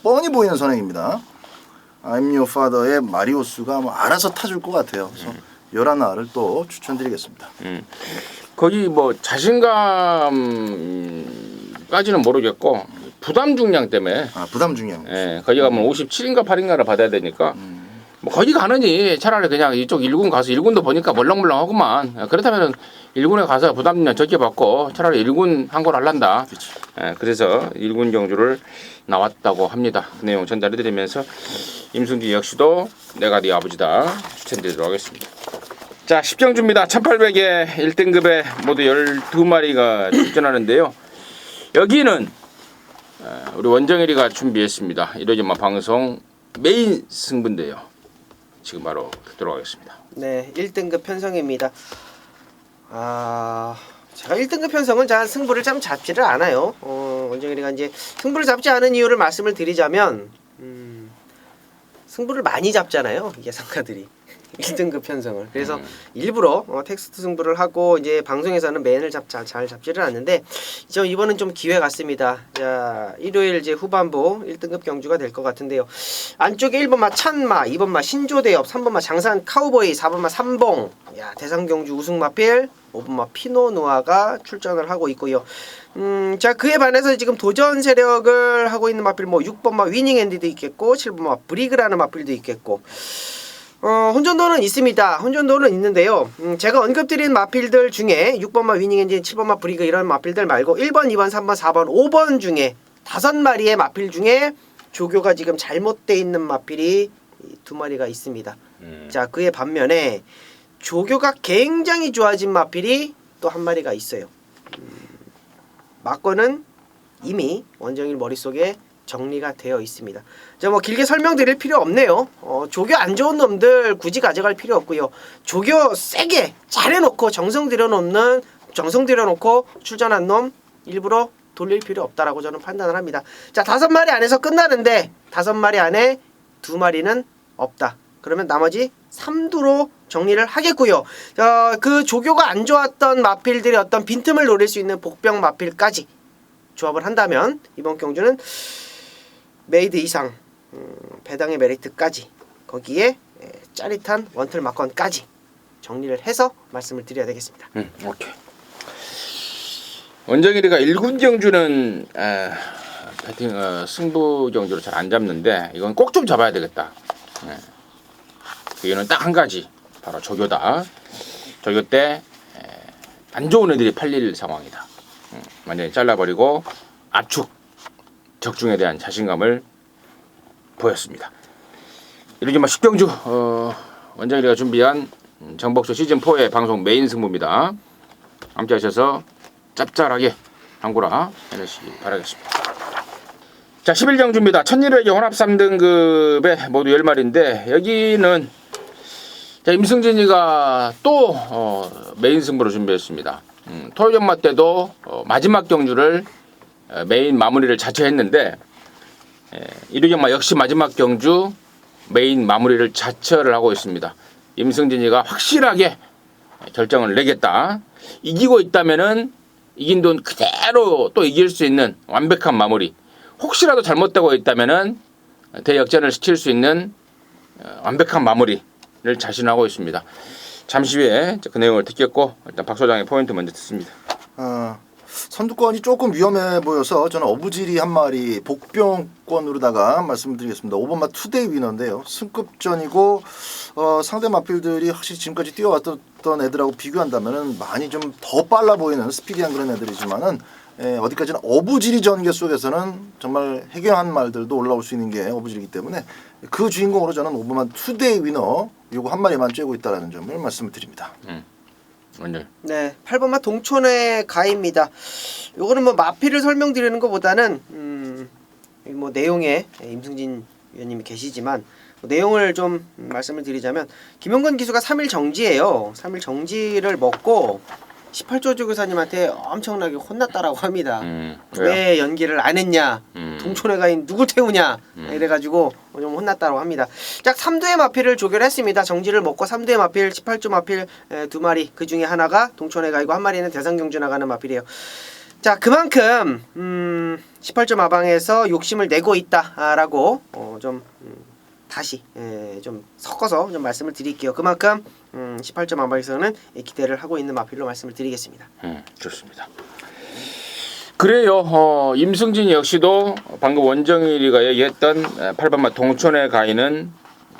뻔히 보이는 선행입니다. I'm Your Father의 마리오스가 뭐 알아서 타줄 것 같아요. 그래서 11알을 또 추천드리겠습니다. 거기 뭐 자신감까지는 모르겠고 부담 중량 때문에 부담 중량. 거기 가면 57인가 8인가를 받아야 되니까 뭐 거기 가느니 차라리 그냥 이쪽 1군 가서 1군도 보니까 멀렁멀렁하구만. 그렇다면 1군에 가서 부담 적게 받고 차라리 1군 한 걸 할란다. 그래서 1군 경주를 나왔다고 합니다. 그 내용 전달해드리면서 임승진 역시도 내가 네 아버지다 추천드리도록 하겠습니다. 자, 10경주입니다. 1800에 1등급에 모두 12마리가 출전하는데요. 여기는 우리 원정일이가 준비했습니다. 이러지마 방송 메인 승부인데요. 지금 바로 듣도록 하겠습니다. 네, 1등급 편성입니다. 제가 1등급 편성은 잘 승부를 참 잡지를 않아요. 원정일이가 이제 승부를 잡지 않은 이유를 말씀을 드리자면 승부를 많이 잡잖아요. 이게 상가들이 1등급 편성을. 그래서 일부러 텍스트 승부를 하고 이제 방송에서는 맨을 잘 잡지를 않는데 이번은 좀 기회 같습니다. 자, 일요일 이제 후반부 1등급 경주가 될 것 같은데요. 안쪽에 1번마 찬마, 2번마 신조대엽, 3번마 장산 카우보이, 4번마 삼봉, 대상 경주 우승 마필, 5번마 피노누아가 출전을 하고 있고요. 자, 그에 반해서 지금 도전 세력을 하고 있는 마필 6번마 위닝앤디도 있겠고 7번마 브리그라는 마필도 있겠고 혼전도는 있습니다. 혼전도는 있는데요. 제가 언급드린 마필들 중에 6번마 위닝엔진, 7번마 브리그 이런 마필들 말고 1번, 2번, 3번, 4번, 5번 중에 5마리의 마필 중에 조교가 지금 잘못되어 있는 마필이 2마리가 있습니다. 자, 그에 반면에 조교가 굉장히 좋아진 마필이 또 1마리가 있어요. 막건은 이미 원정일 머릿속에 정리가 되어 있습니다. 자, 뭐 길게 설명드릴 필요 없네요. 조교 안 좋은 놈들 굳이 가져갈 필요 없고요. 조교 세게 잘해놓고 정성 들여놓고 출전한 놈 일부러 돌릴 필요 없다라고 저는 판단을 합니다. 자, 5마리 안에서 끝나는데 5마리 안에 2마리는 없다. 그러면 나머지 3두로 정리를 하겠고요. 그 조교가 안 좋았던 마필들의 어떤 빈틈을 노릴 수 있는 복병 마필까지 조합을 한다면 이번 경주는 메이드 이상 배당의 메리트까지 거기에 짜릿한 원틀 막건까지 정리를 해서 말씀을 드려야 되겠습니다. 오케이. 원정일이가 1군 경주는 승부 경주로 잘 안 잡는데 이건 꼭 좀 잡아야 되겠다. 그 이유는 딱 한 가지, 바로 조교다. 조교 때 안 좋은 애들이 팔릴 상황이다. 완전히 잘라버리고 압축, 적중에 대한 자신감을 보였습니다. 이러지마 10경주 원정일이가 준비한 정복쇼 시즌4의 방송 메인 승부입니다. 함께 하셔서 짭짤하게 당구라 해내시기 바라겠습니다. 자, 11경주입니다. 1200의 혼합 3등급에 모두 10마리인데 여기는 자, 임승진이가 또 메인 승부로 준비했습니다. 토요일 연마 때도 마지막 경주를 메인 마무리를 자처했는데 일요연마 역시 마지막 경주 메인 마무리를 자처를 하고 있습니다. 임승진이가 확실하게 결정을 내겠다. 이기고 있다면은 이긴 돈 그대로 또 이길 수 있는 완벽한 마무리. 혹시라도 잘못되고 있다면은 대역전을 시킬 수 있는 완벽한 마무리를 자신하고 있습니다. 잠시 후에 그 내용을 듣겠고 일단 박 소장의 포인트 먼저 듣습니다. 선두권이 조금 위험해 보여서 저는 어부지리 1마리 복병권으로다가 말씀드리겠습니다. 5번마 투데이 위너인데요. 승급전이고 상대 마필들이 확실히 지금까지 뛰어왔던 애들하고 비교한다면 많이 좀 더 빨라 보이는 스피디한 그런 애들이지만은 어디까지나 어부지리 전개 속에서는 정말 해괴한 말들도 올라올 수 있는 게 어부지리이기 때문에 그 주인공으로 저는 5번마 투데이 위너 요거 1마리만 쬐고 있다는 점을 말씀을 드립니다. 완전. 네, 8번마 동촌의 가입니다. 요거는 뭐 마필을 설명드리는 것보다는 뭐 내용에 임승진 위원님이 계시지만 내용을 좀 말씀을 드리자면 김용건 기수가 3일 정지예요. 3일 정지를 먹고 18조 조교사님한테 엄청나게 혼났다라고 합니다. 왜 연기를 안 했냐, 동촌에 가인 누굴 태우냐 이래가지고 좀 혼났다고 합니다. 짝 3두의 마필을 조결했습니다. 정지를 먹고 3두의 마필, 18조 마필 2마리, 그 중에 하나가 동촌에 가이고 1마리는 대상경주 나가는 마필이에요. 자, 그만큼 18조 마방에서 욕심을 내고 있다라고 좀 다시 좀 섞어서 좀 말씀을 드릴게요. 그만큼 18점 마방에서는 기대를 하고 있는 마필로 말씀을 드리겠습니다. 좋습니다. 그래요. 임승진 역시도 방금 원정일이가 얘기했던 8번마 동촌의 가인은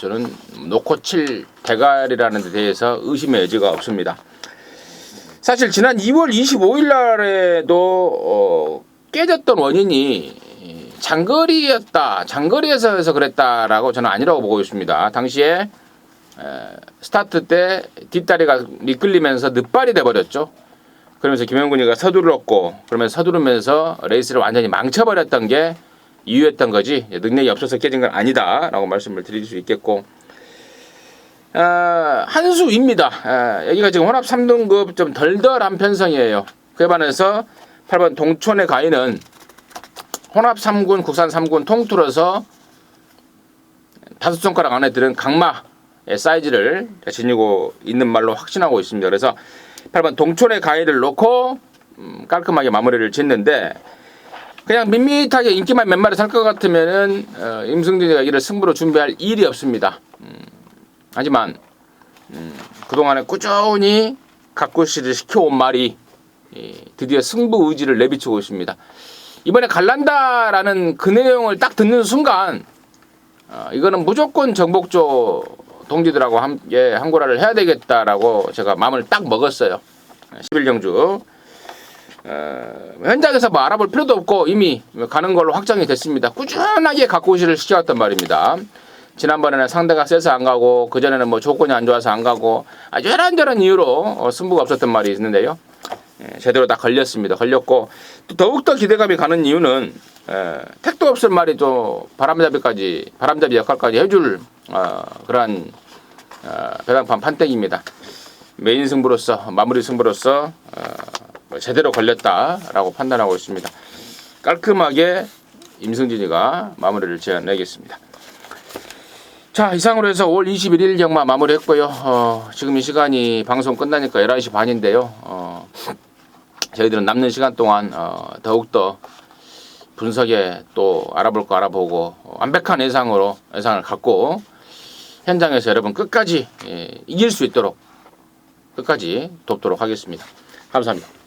저는 놓고 칠 대가리라는 데 대해서 의심의 여지가 없습니다. 사실 지난 2월 25일 날에도 깨졌던 원인이 장거리였다, 장거리에서 해서 그랬다라고 저는 아니라고 보고 있습니다. 당시에 스타트 때 뒷다리가 미끌리면서 늑발이 돼버렸죠. 그러면서 김영근이가 서두르었고, 그러면서 서두르면서 레이스를 완전히 망쳐버렸던 게 이유였던 거지, 능력이 없어서 깨진 건 아니다라고 말씀을 드릴 수 있겠고, 한 수입니다. 여기가 지금 혼합 3등급 좀 덜덜한 편성이에요. 그에 반해서 8번 동촌의 가위는 혼합 3군, 국산 3군 통틀어서 5손가락 안에 들은 강마의 사이즈를 지니고 있는 말로 확신하고 있습니다. 그래서 8번 동촌의 가위를 놓고 깔끔하게 마무리를 짓는데, 그냥 밋밋하게 인기만 몇 마리 살 것 같으면은 임승준이가 이를 승부로 준비할 일이 없습니다. 하지만 그동안에 꾸준히 가꾸시를 시켜온 말이 드디어 승부 의지를 내비치고 있습니다. 이번에 갈란다라는 그 내용을 딱 듣는 순간 이거는 무조건 정복조 동지들하고 함께 한고라를 해야 되겠다라고 제가 마음을 딱 먹었어요. 11경주 현장에서 뭐 알아볼 필요도 없고 이미 가는 걸로 확정이 됐습니다. 꾸준하게 가꾸시를 시켜왔단 말입니다. 지난번에는 상대가 세서 안 가고, 그전에는 뭐 조건이 안 좋아서 안 가고, 아주 이런저런 이유로 승부가 없었던 말이 있는데요. 제대로 다 걸렸습니다. 걸렸고, 또 더욱더 기대감이 가는 이유는 택도 없을 말이 또 바람잡이 역할까지 해줄 그러한 배당판 판때기입니다. 메인 승부로서, 마무리 승부로서 제대로 걸렸다라고 판단하고 있습니다. 깔끔하게 임승진이가 마무리를 지어내겠습니다. 자, 이상으로 해서 5월 21일 경마 마무리했고요. 지금 이 시간이 방송 끝나니까 11시 반인데요. 저희들은 남는 시간 동안 더욱더 분석에 또 알아볼 거 알아보고 완벽한 예상을 갖고 현장에서 여러분 끝까지 이길 수 있도록 끝까지 돕도록 하겠습니다. 감사합니다.